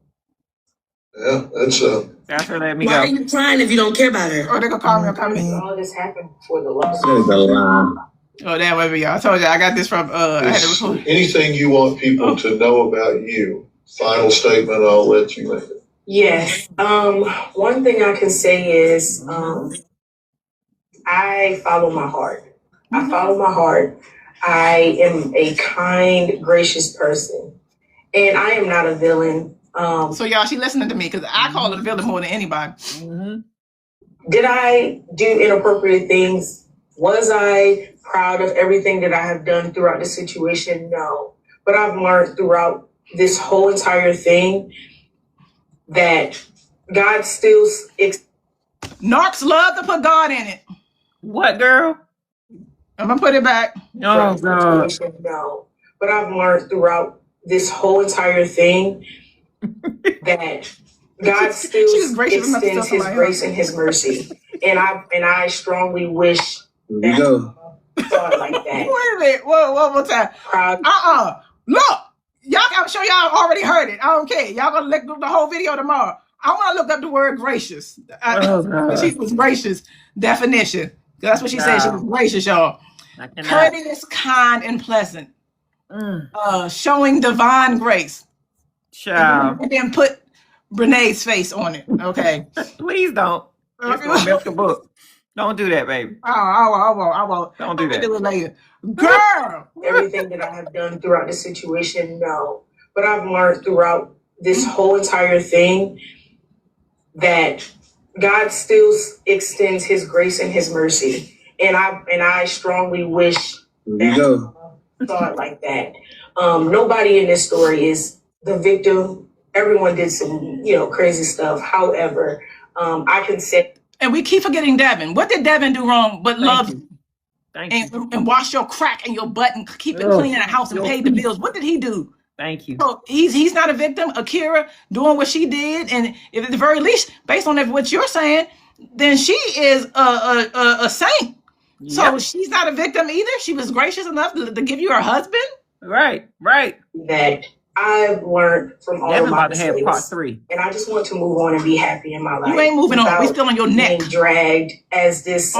Yeah, that's her letting me go. Why are you crying if you don't care about her? Or they're gonna call me or come in. All this happened before the lawsuit. Oh, that way, y'all. I told you I got this from I had to record. Anything you want people to know about you? Final statement, I'll let you make it. Yes. One thing I can say is I follow my heart. I follow my heart. I am a kind, gracious person. And I am not a villain. So y'all, she listening to me because I call her a villain more than anybody. Did I do inappropriate things? Was I proud of everything that I have done throughout the situation? No. But I've learned throughout this whole entire thing that God still... Narcs love to put God in it. What, girl? I'm going to put it back. No, God. No. But I've learned throughout this whole entire thing that God still extends his grace and his mercy. And I strongly wish that thought like that. Wait a minute. Whoa, one more time. Look. I'm sure y'all already heard it. I don't care. Y'all gonna look up the whole video tomorrow. I want to look up the word gracious. She was gracious definition. That's what she said. She was gracious, y'all. Courteous, kind, and pleasant. Showing divine grace. Child. And then put Brenay's face on it. Okay. Please don't. It's gonna milk the book. Don't do that, baby. I won't. Don't do that. Do it later. Girl! Everything that I have done throughout the situation, no. But I've learned throughout this whole entire thing that God still extends his grace and his mercy. And I strongly wish that I thought like that. Nobody in this story is the victim. Everyone did some, crazy stuff. However, I can say... And we keep forgetting Devin. What did Devin do wrong but love you? And wash your crack and your butt and keep it clean in the house and pay the bills? What did he do? Thank you. So he's not a victim. Akira doing what she did, and if at the very least, based on what you're saying, then she is a saint. Yep. So she's not a victim either. She was gracious enough to give you her husband. Right. That I've learned from all of my mistakes. Part 3. And I just want to move on and be happy in my life. You ain't moving on. We still on your neck. Being dragged as this.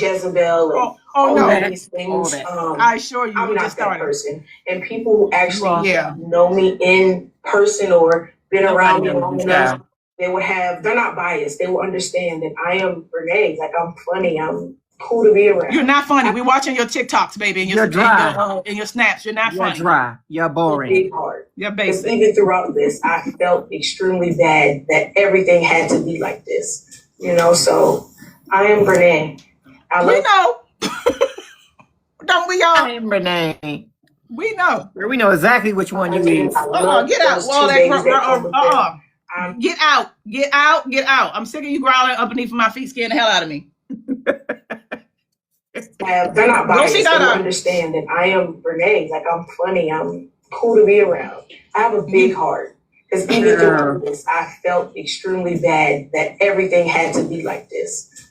Jezebel. And these things. I assure you, I'm not that person. And people who actually know me in person or been around me long enough, they're not biased. They will understand that I am Brenay. Like, I'm funny. I'm cool to be around. You're not funny. We're watching your TikToks, baby, and your snaps. You're not funny. You're dry. You're boring. Big part. You're basic. Even throughout this, I felt extremely bad that everything had to be like this. So I am Brenay. We know. Don't we all? I am Brenay. We know. We know exactly which one you is. Get out. Get out. I'm sick of you growling underneath my feet, scaring the hell out of me. They're not biased. They understand that I am Brenay. Like, I'm funny. I'm cool to be around. I have a big heart. Because even through this, I felt extremely bad that everything had to be like this.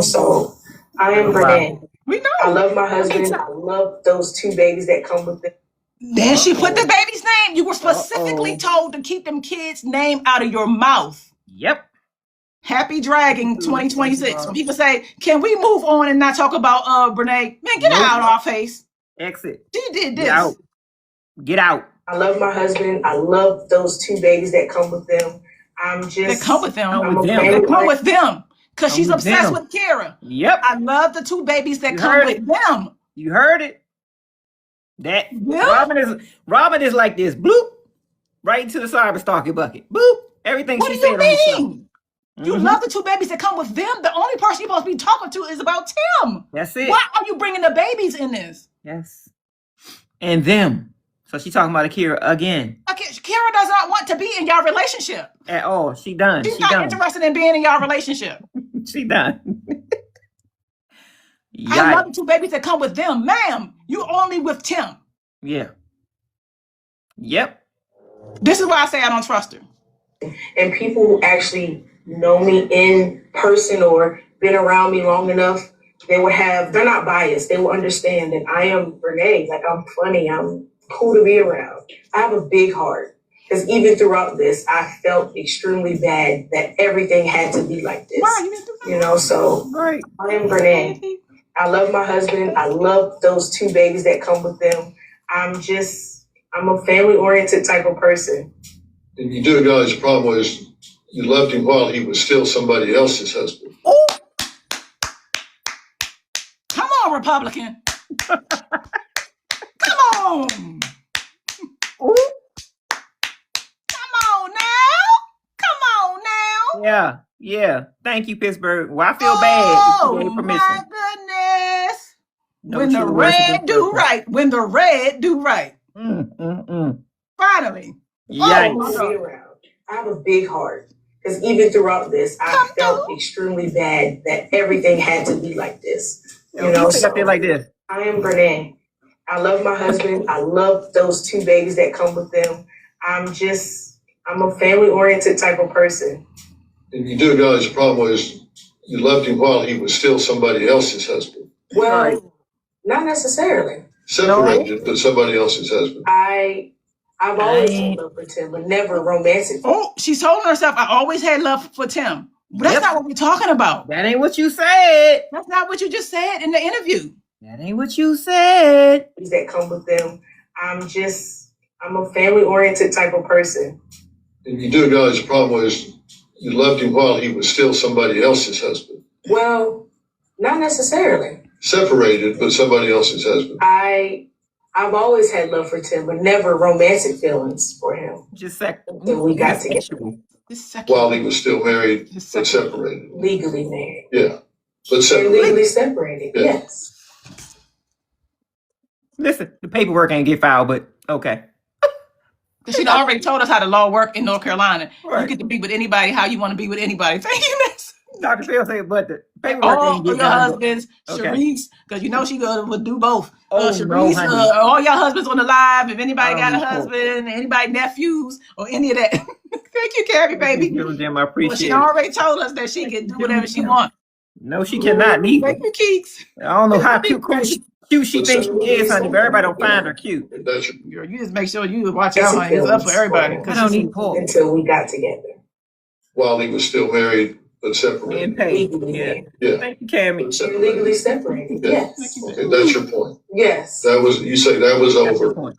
So I am Brenay. We know. I love my husband. I love those 2 babies that come with it. Then she put the baby's name. You were specifically told to keep them kids' name out of your mouth. Yep. Happy Dragging 2026. When people say, can we move on and not talk about Brenay? Man, get out of our face. Exit. She did this. Get out. I love my husband. I love those 2 babies that come with them. They come with them. Because she's obsessed with Akira. Yep. I love the 2 babies that come with them. You heard it. Robin is like this. Bloop. Right into the cyber stalking bucket. Boop. Everything what she do you said. mean? You love the two babies that come with them. The only person you're supposed to be talking to is about Tim. That's it. Why are you bringing the babies in this? Yes. And them. So she's talking about Akira again. Akira does not want to be in your relationship. At all. She's not interested in being in your relationship. She done. I love the two babies that come with them. Ma'am, you only with Tim. Yeah. Yep. This is why I say I don't trust her. And people who actually know me in person or been around me long enough, they're not biased. They will understand that I am Brenay. Like, I'm funny. I'm cool to be around. I have a big heart. Because even throughout this, I felt extremely bad that everything had to be like this. So right. I am Brenay. I love my husband. I love those two babies that come with them. I'm a family-oriented type of person. And you do acknowledge the problem was you loved him while he was still somebody else's husband. Ooh. Come on, Republican. Come on. Ooh. Come on now. Yeah. Thank you, Pittsburgh. Well, I feel bad. Oh, my goodness. When the red do right. Finally. I have a big heart. Because even throughout this, I felt extremely bad that everything had to be like this. I feel like this. I am Brenay. I love my husband. I love those two babies that come with them. I'm a family-oriented type of person. And you do acknowledge the problem was you loved him while he was still somebody else's husband. Well, not necessarily. Separated, but somebody else's husband. I've always had love for Tim, but never romantic. Oh, she's told herself, I always had love for Tim. But that's not what we're talking about. That ain't what you said. That's not what you just said in the interview. That ain't what you said. That come with them. I'm a family-oriented type of person. And you do acknowledge the problem was you loved him while he was still somebody else's husband. Well, not necessarily. Separated, but somebody else's husband. I've always had love for Tim, but never romantic feelings for him. Just second. Until we got together. While he was still married, but separated. Legally married. Yeah. But separated. Legally separated, yes. Listen, the paperwork ain't get filed, but okay. She already told us how the law works in North Carolina. Right. You get to be with anybody how you want to be with anybody. Thank you, Miss. Dr. Phil said, but the paperwork ain't get your done. husbands, Sharice, because you know she would do both. Sharice, all your husbands on the live. If anybody got a husband, anybody nephews, or any of that. Thank you, Carrie, baby. Jim, I appreciate she already told us that she can do whatever she wants. No, she cannot neither. Thank you, Keeks. I don't know how cute she thinks she is, honey, but everybody don't find her cute. Girl, you just make sure you watch out, honey. It's up for everybody. I don't need Paul. Until we got together. While he was still married, but separated. And paid. Yeah. Thank you, Cammy. Legally separated, yes. Okay, that's your point. Yes. You say that was over.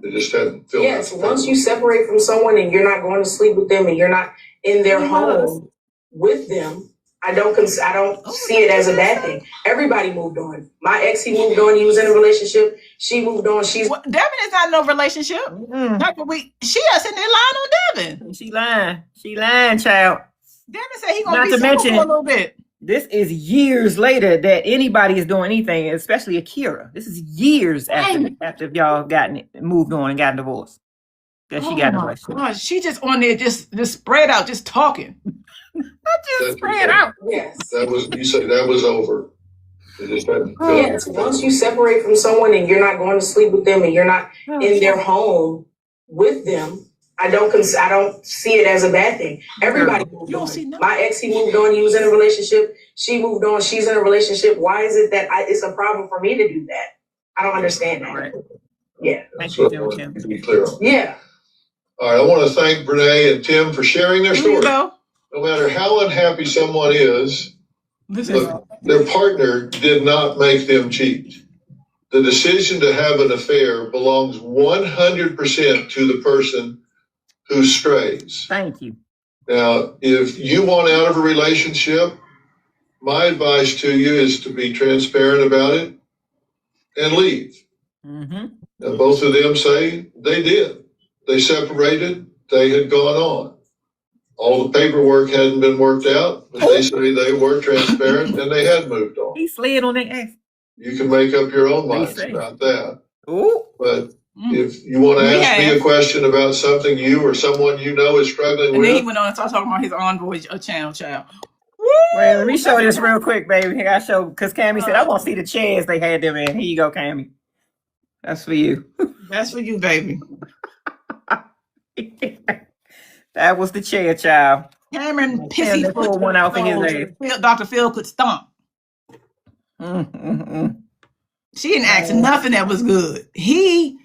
They just hadn't filled Yes, once you separate from someone and you're not going to sleep with them and you're not in their home with them, I don't see it as a bad thing. Everybody moved on. My ex, he moved on. He was in a relationship. She moved on. Devin is not in no relationship. She is sitting there lying on Devin. She lying, child. Devin said he gonna be single for a little bit. This is years later that anybody is doing anything, especially Akira. This is years after y'all moved on and got divorced. That she got divorced. Gosh, she just on there just spread out, just talking. Spread out. Yes. You say that was over. They just hadn't yes. Once you separate from someone and you're not going to sleep with them and you're not in their home with them, I don't see it as a bad thing. Everybody moved on. My ex, he moved on. He was in a relationship. She moved on. She's in a relationship. Why is it that it's a problem for me to do that? I don't understand that. Right. Yeah. Thank you, Tim. To be clear on. Yeah. All right. I want to thank Brenay and Tim for sharing their story. No matter how unhappy someone is, their partner did not make them cheat. The decision to have an affair belongs 100% to the person who strays. Thank you. Now, if you want out of a relationship, my advice to you is to be transparent about it and leave. Mm-hmm. Now, both of them say they did. They separated. They had gone on. all the paperwork hadn't been worked out, but they say they were transparent and they had moved on. He slid on their ass. You can make up your own minds about that. Ooh. But if you want to ask me a question about something you or someone you know is struggling with. And then he went on and started talking about his envoy channel, child. Wait, let me show this real quick, baby. I show because Cammy said I want to see the chairs they had them in. Here you go, Cammy. That's for you. That's for you, baby. That was the chair, child. Cameron pissy foot one out for his ass. Dr. Phil could stomp. She didn't ask nothing that was good. He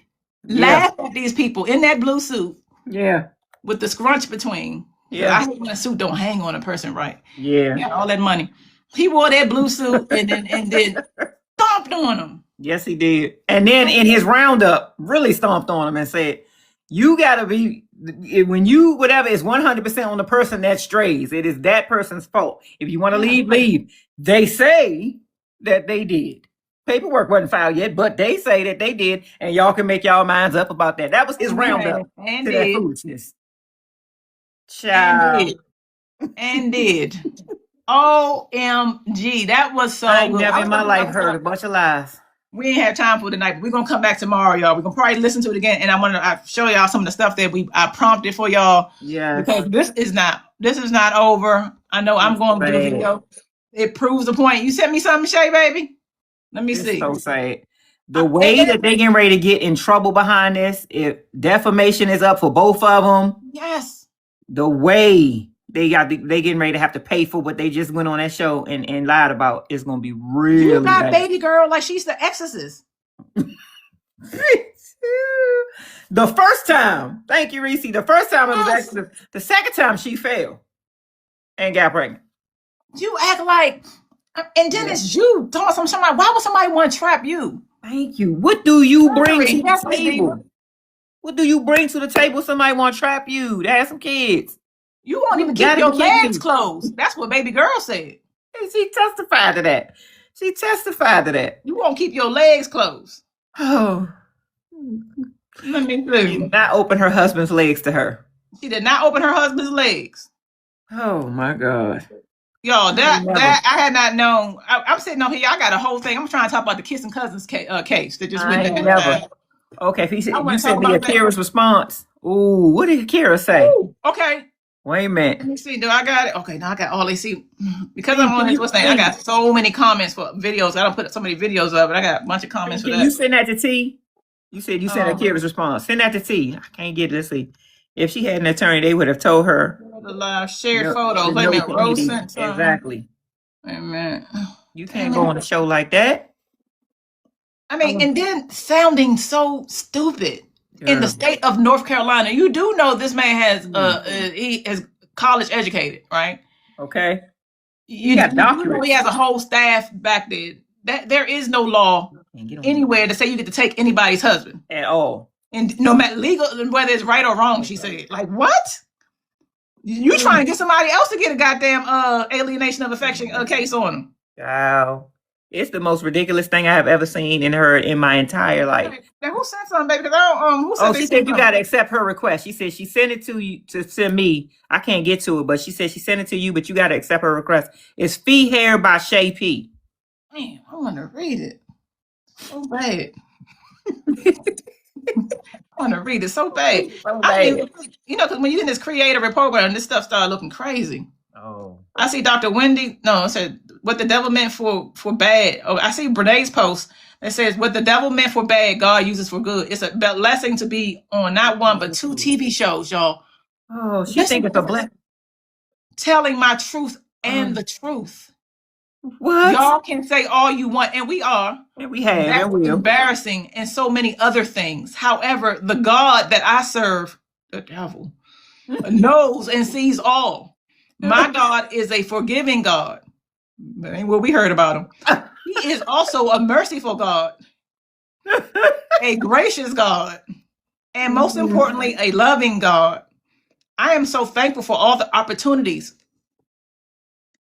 laughed at these people in that blue suit. Yeah. With the scrunch between. Yeah. I hate when a suit don't hang on a person right. Yeah. Got all that money. He wore that blue suit and then stomped on him. Yes, he did. And then in his roundup, really stomped on him and said, you gotta be, when you, whatever, is 100% on the person that strays. It is that person's fault. If you want to leave, leave. They say that they did. Paperwork wasn't filed yet, but they say that they did, and y'all can make y'all minds up about that. That was his roundup to that foolishness. Child. And did. OMG. That was so I ain't never in my life heard a bunch of lies. We ain't have time for tonight, but we're gonna come back tomorrow, y'all. We're gonna probably listen to it again, and I'm gonna show y'all some of the stuff that I prompted for y'all. Yeah. Because this is not over. I know I'm going to do a video. It proves the point. You sent me something, Shay, baby? Let me see. So sad. The way that they getting ready to get in trouble behind this, if defamation is up for both of them. Yes. The way they getting ready to have to pay for what they just went on that show and lied about is gonna be really you got bad. Baby girl like she's the exorcist. The first time, thank you, Reese. The first time it was actually the second time she failed and got pregnant. You act like, and then it's you talking about somebody. Why would somebody want to trap you? Thank you. What do you bring to the table? What do you bring to the table? Somebody want to trap you? To have some kids. You won't even keep your legs closed. That's what baby girl said. She testified to that. You won't keep your legs closed. Oh. Let me see. She did not open her husband's legs to her. She did not open her husband's legs. Oh my God. Y'all, that I had not known. I'm sitting on here. I got a whole thing. I'm trying to talk about the kissing cousins case that just went down. Okay, you said the Akira's response. Ooh, what did Akira say? Ooh, okay. Wait a minute. Let me see. Do I got it? Okay, now I got all they see. Because I'm on this thing, I got so many comments for videos. I don't put so many videos up, but I got a bunch of comments for that. You send that to T? You said you sent Akira's response. Send that to T. I can't get it. Let's see. If she had an attorney, they would have told her. The live shared photos. Wait a minute. Rose sent some. Exactly. Wait a minute. You can't go on a show like that. I mean, and then sounding so stupid. In the state of North Carolina, you do know this man has he is college educated, right? Okay. You got doctorates. He has a whole staff back there. That there is no law anywhere to say you get to take anybody's husband at all, and no matter legal whether it's right or wrong. She said, like, what? You trying to get somebody else to get a goddamn alienation of affection case on them? Wow. It's the most ridiculous thing I have ever seen and heard in my entire life. Now, who sent something, baby? Because I don't, who sent she said you got to accept her request. She said she sent it to you to send me. I can't get to it, but she said she sent it to you, but you got to accept her request. It's Fee Hair by Shay P. Man, I want to read it so bad. I want to read it so bad. I mean, because when you're in this creative program, this stuff started looking crazy. Oh. I see Dr. Wendy. No, it said what the devil meant for bad. Oh, I see Brenay's post that says what the devil meant for bad, God uses for good. It's a blessing to be on not one but two TV shows, y'all. Oh, she think it's a blessing. Telling my truth and the truth. What? Y'all can say all you want, and we are. And we have. That's embarrassing and so many other things. However, the God that I serve, the devil, knows and sees all. My God is a forgiving God. That ain't what we heard about him. He is also a merciful God, a gracious God, and most importantly, a loving God. I am so thankful for all the opportunities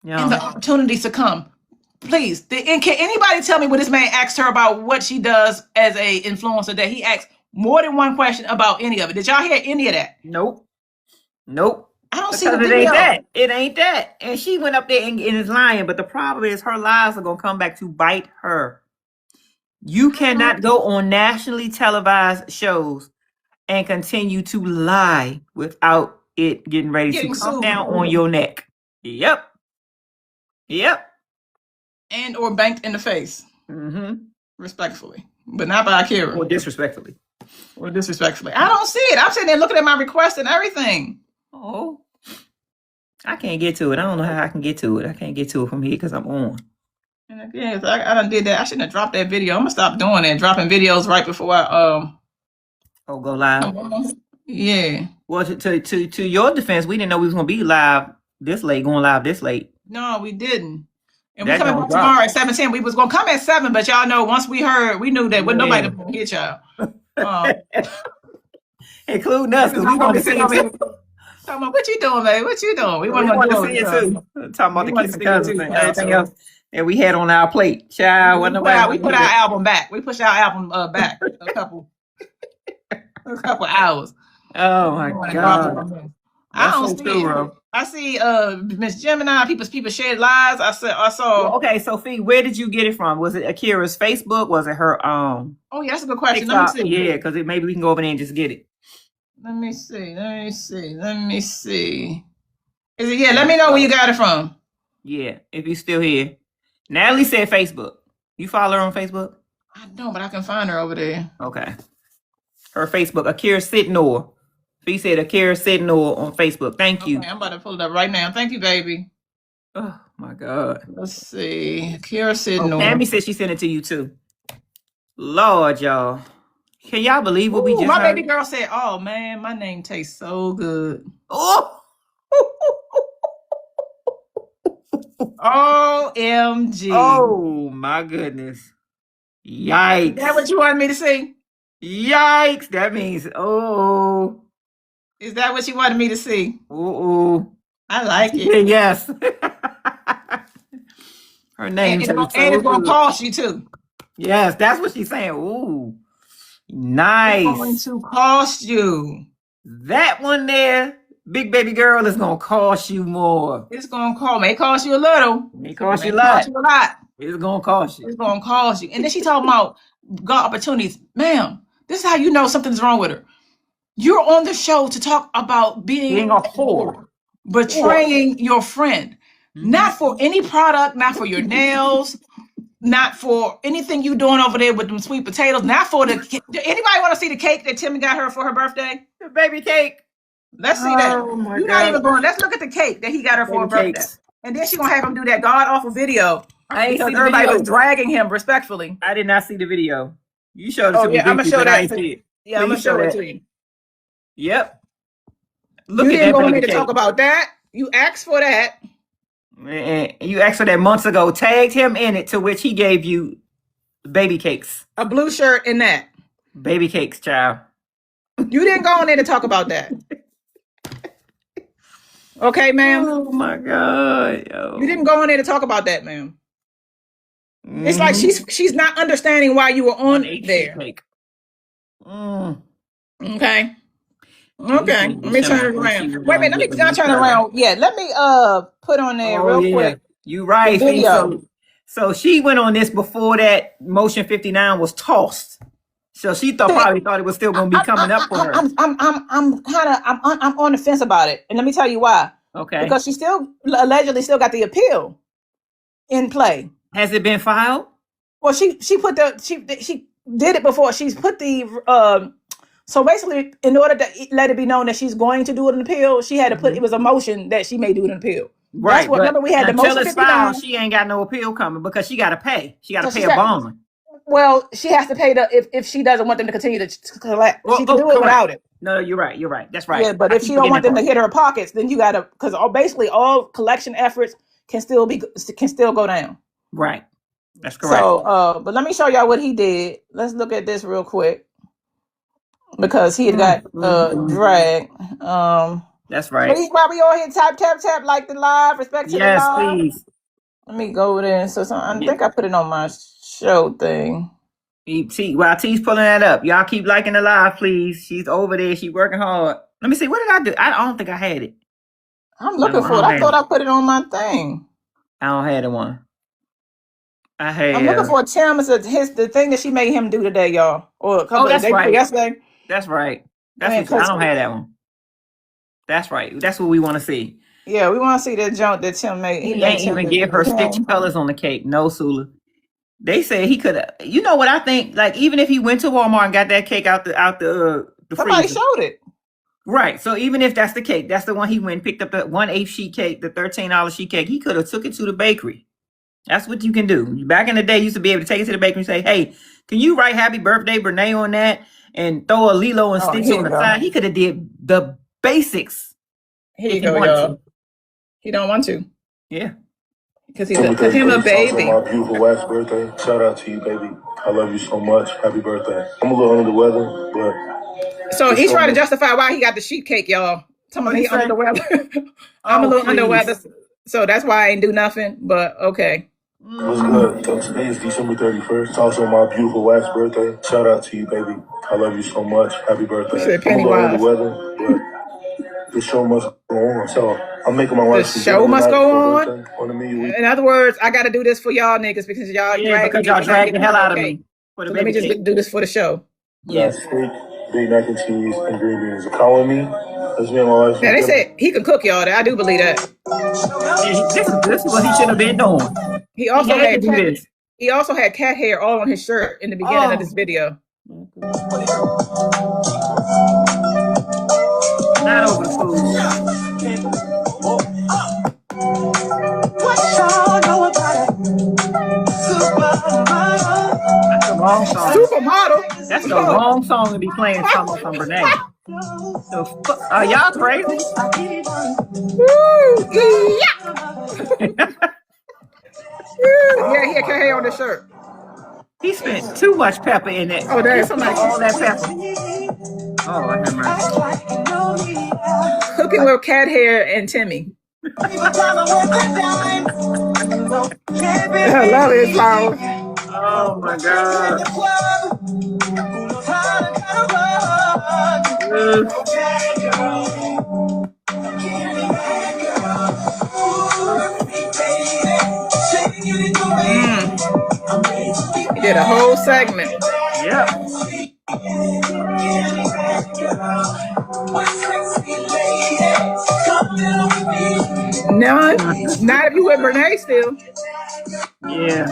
and the opportunities to come. Please, can anybody tell me what this man asked her about what she does as a influencer, that he asked more than one question about any of it? Did y'all hear any of that? Nope. I don't see the Because video. It ain't that. And she went up there and is lying. But the problem is her lies are going to come back to bite her. You cannot go on nationally televised shows and continue to lie without it getting ready to come down on your neck. Yep. And or banked in the face. Mm-hmm. Respectfully. But not by Akira. Or disrespectfully. I don't see it. I'm sitting there looking at my request and everything. Oh. I can't get to it. I don't know how I can get to it. I can't get to it from here because I'm on. And again, I done did that. I shouldn't have dropped that video. I'm gonna stop doing that. Dropping videos right before I go live. Yeah. Well, to your defense, we didn't know we was gonna be live this late, going live this late. No, we didn't. And we coming back tomorrow at 7:10. We was gonna come at 7, but y'all know once we knew that nobody was gonna hit y'all. Including us, because we want to see you. Talking about, what you doing, babe? What you doing? We want to see you too. Talking about the kids and cousins and everything else that we had on our plate. Child, we put our album back. We pushed our album back a couple hours. Oh my God! I don't see it. I see Miss Gemini. People shared lies. I saw. Well, okay, Sophie, where did you get it from? Was it Akira's Facebook? Was it her Oh yeah, that's a good question. TikTok? Let me see. Yeah, because maybe we can go over there and just get it. Let me see. Is it? Yeah, let me know where you got it from. Yeah, if you're still here. Natalie said Facebook. You follow her on Facebook? I don't, but I can find her over there. Okay. Her Facebook, Akira Sidnor. He said Akira Sidnor on Facebook. Thank you. I'm about to pull it up right now. Thank you, baby. Oh my God. Let's see. Akira Sidnor. Tammy said she sent it to you too. Lord, y'all. Can y'all believe what we just my heard? baby girl said, oh man, my name tastes so good. Oh. OMG. Oh my goodness. Yikes. Is that what you wanted me to see? Yikes. That means, oh. Is that what you wanted me to see? Ooh. I like it. Yes. Her name and it's going to cost you too. Yes, that's what she's saying. Ooh. Nice. It's going to cost you. That one there, big baby girl, is going to cost you more. It's going to cost. May cost you a little. May cost you a lot. It's going to cost you. It's going to cost you. And then she talking about God opportunities. Ma'am, this is how you know something's wrong with her. You're on the show to talk about being a whore. Betraying your friend. Mm-hmm. Not for any product, not for your nails, not for anything you doing over there with them sweet potatoes, not for the... Anybody want to see the cake that Timmy got her for her birthday? The baby cake. Let's see that. You're not even going... Let's look at the cake that he got her for her birthday. And then she going to have him do that god-awful video. I ain't see the everybody video. was dragging him respectfully. I did not see the video. You showed it to me. Yeah, I'm going to show that. Yeah, I'm going to show it to you. Yep. Look you didn't want me to talk about that. You asked for that. And you asked for that months ago. Tagged him in it, to which he gave you baby cakes. A blue shirt and that. Baby cakes, child. You didn't go in there to talk about that. Okay, ma'am? Oh, my God. Yo. You didn't go in there to talk about that, ma'am. Mm-hmm. It's like she's not understanding why you were on there. Okay. Okay, let me turn it around. Wait a minute, let me not turn it around. Yeah, let me put on there real quick. You right. So she went on this before that motion 59 was tossed. So she probably thought it was still going to be coming up for her. I'm on the fence about it, and let me tell you why. Okay. Because she allegedly still got the appeal in play. Has it been filed? Well, she did it before. She's put the so basically, in order to let it be known that she's going to do it in appeal, she had to put it was a motion that she may do it in appeal. Right. That's what, remember we had the motion 59. Filed, she ain't got no appeal coming because she got to pay. She got to pay a bond. Well, she has to pay if she doesn't want them to continue to collect. She can do it without it. No, you're right. You're right. That's right. Yeah, but if she don't want them to hit her pockets, then you got to, because basically all collection efforts can still go down. Right. That's correct. So, but let me show y'all what he did. Let's look at this real quick. Because he had got dragged. That's right. Please, while we all here, tap, like the live, respect to the live. Yes, please. Let me go over there. So I think I put it on my show thing. While T's pulling that up, y'all keep liking the live, please. She's over there. She's working hard. Let me see. What did I do? I don't think I had it. I'm looking for it. I thought I put it on my thing. I don't have the one. I'm looking for Tim. The thing that she made him do today, y'all. Or that's right. Yesterday. That's right. I don't have that one. That's right. That's what we want to see. Yeah, we want to see that junk that Tim made. He ain't even give her stitch colors on the cake. No, Sula. They said he could have. You know what I think? Like, even if he went to Walmart and got that cake out the somebody freezer. showed it. Right. So even if that's the cake, that's the one he went and picked up, the 1/8 sheet cake, the $13 sheet cake. He could have took it to the bakery. That's what you can do. Back in the day, you used to be able to take it to the bakery and say, "Hey, can you write Happy Birthday, Brenay on that and throw a Lilo and Stitch on the side?" He could have did the basics. Here you go, y'all. He don't want to. Yeah. Because he's a baby. My beautiful wife's birthday. Shout out to you, baby. I love you so much. Happy birthday. I'm a little under the weather, but... So he's trying to justify why he got the sheet cake, y'all. Somebody under the weather. I'm a little under the weather, so that's why I ain't do nothing, but okay. What's good? So today is December 31st. It's also my beautiful wife's birthday. Shout out to you, baby. I love you so much. Happy birthday. I'm a little under the weather, but the show must go on. So I'm making my wife... The show must go on? In other words, I got to do this for y'all niggas because y'all drag the hell out of me. So let me just do this for the show. Yes. Steak, big mac and cheese, and green beans. Calling me. That's me and my wife. Yeah, they said he can cook, y'all. I do believe that. This is what he should have been doing. He also had cat hair all on his shirt in the beginning of this video. Not over food. What y'all know about it? That's the wrong song. Supermodel. That's the wrong song to be playing something from Brenay. Are y'all crazy? Yeah, he had cat hair on his shirt. He spent too much pepper in it. Oh, there's somebody. All that pepper. Oh, I have mercy. Cooking with cat hair and Timmy. I love it, flowers. Oh my God. He did a whole segment. Yep. Not if you with Brenay still. Yeah.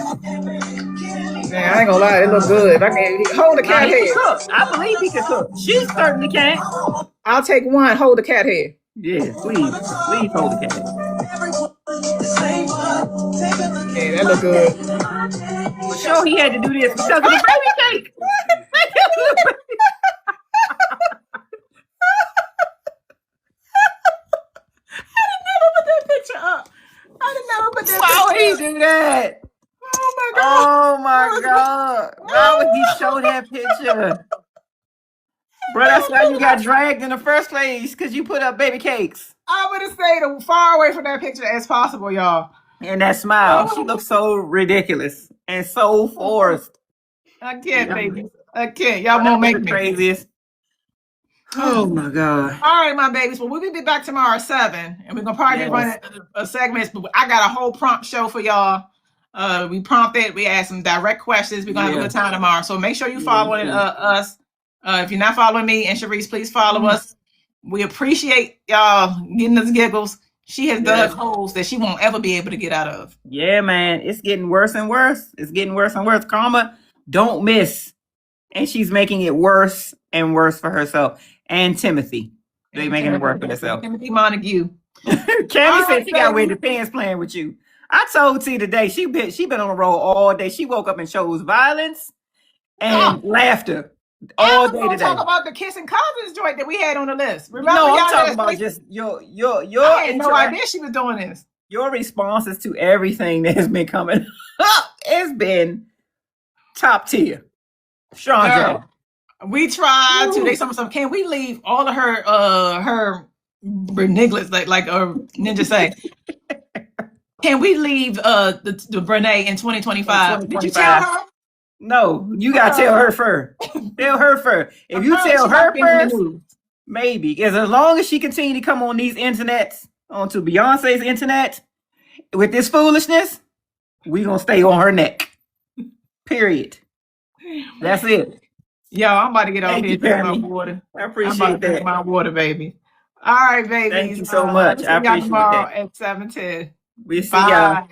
Man, I ain't gonna lie, it look good. If I can hold the cat head. I believe he can cook. She certainly can. I'll take one, hold the cat head. Yeah, please hold the cat head. Yeah, that look good. For sure he had to do this because of the baby cake. Why would he do that? Oh my God. Why would he show that picture? Bro, that's why you got dragged in the first place, because you put up baby cakes. I'm going to stay as far away from that picture as possible, y'all. And that smile. She looks so ridiculous and so forced. I can't, baby. I can't. Y'all won't make me. Craziest. Oh my God. All right, my babies. Well, we'll be back tomorrow at 7, and we're gonna probably be running a segment. But I got a whole prompt show for y'all. We prompted. We asked some direct questions. We're gonna have a good time tomorrow. So make sure you following us. If you're not following me and Sharice, please follow us. We appreciate y'all getting us giggles. She has dug holes that she won't ever be able to get out of. Yeah, man. It's getting worse and worse. It's getting worse and worse. Karma don't miss. And she's making it worse and worse for herself. And Timothy. They're making it worse for themselves. Timothy Montague. Cammy said she got away the pants playing with you. I told T today, she been on the road all day. She woke up and chose violence and laughter all day today. Talk about the kissing cousins joint that we had on the list. Remember, no, I'm talking about just your. I had no idea she was doing this. Your responses to everything that has been coming up has been top tier. Chandra. We tried to. They some. Can we leave all of her benignance like Ninja say? Can we leave the Brenay in 2025? Did you tell her? No, you gotta tell her first. Tell her first. If you tell her first, maybe. Because as long as she continue to come on these internets onto Beyonce's internet with this foolishness, we gonna stay on her neck. Period. That's it. Yo, I'm about to get off here and drink my water. I appreciate drink my water, baby. All right, babies. Thank you so much. I appreciate tomorrow that. at 7:10. We'll see y'all.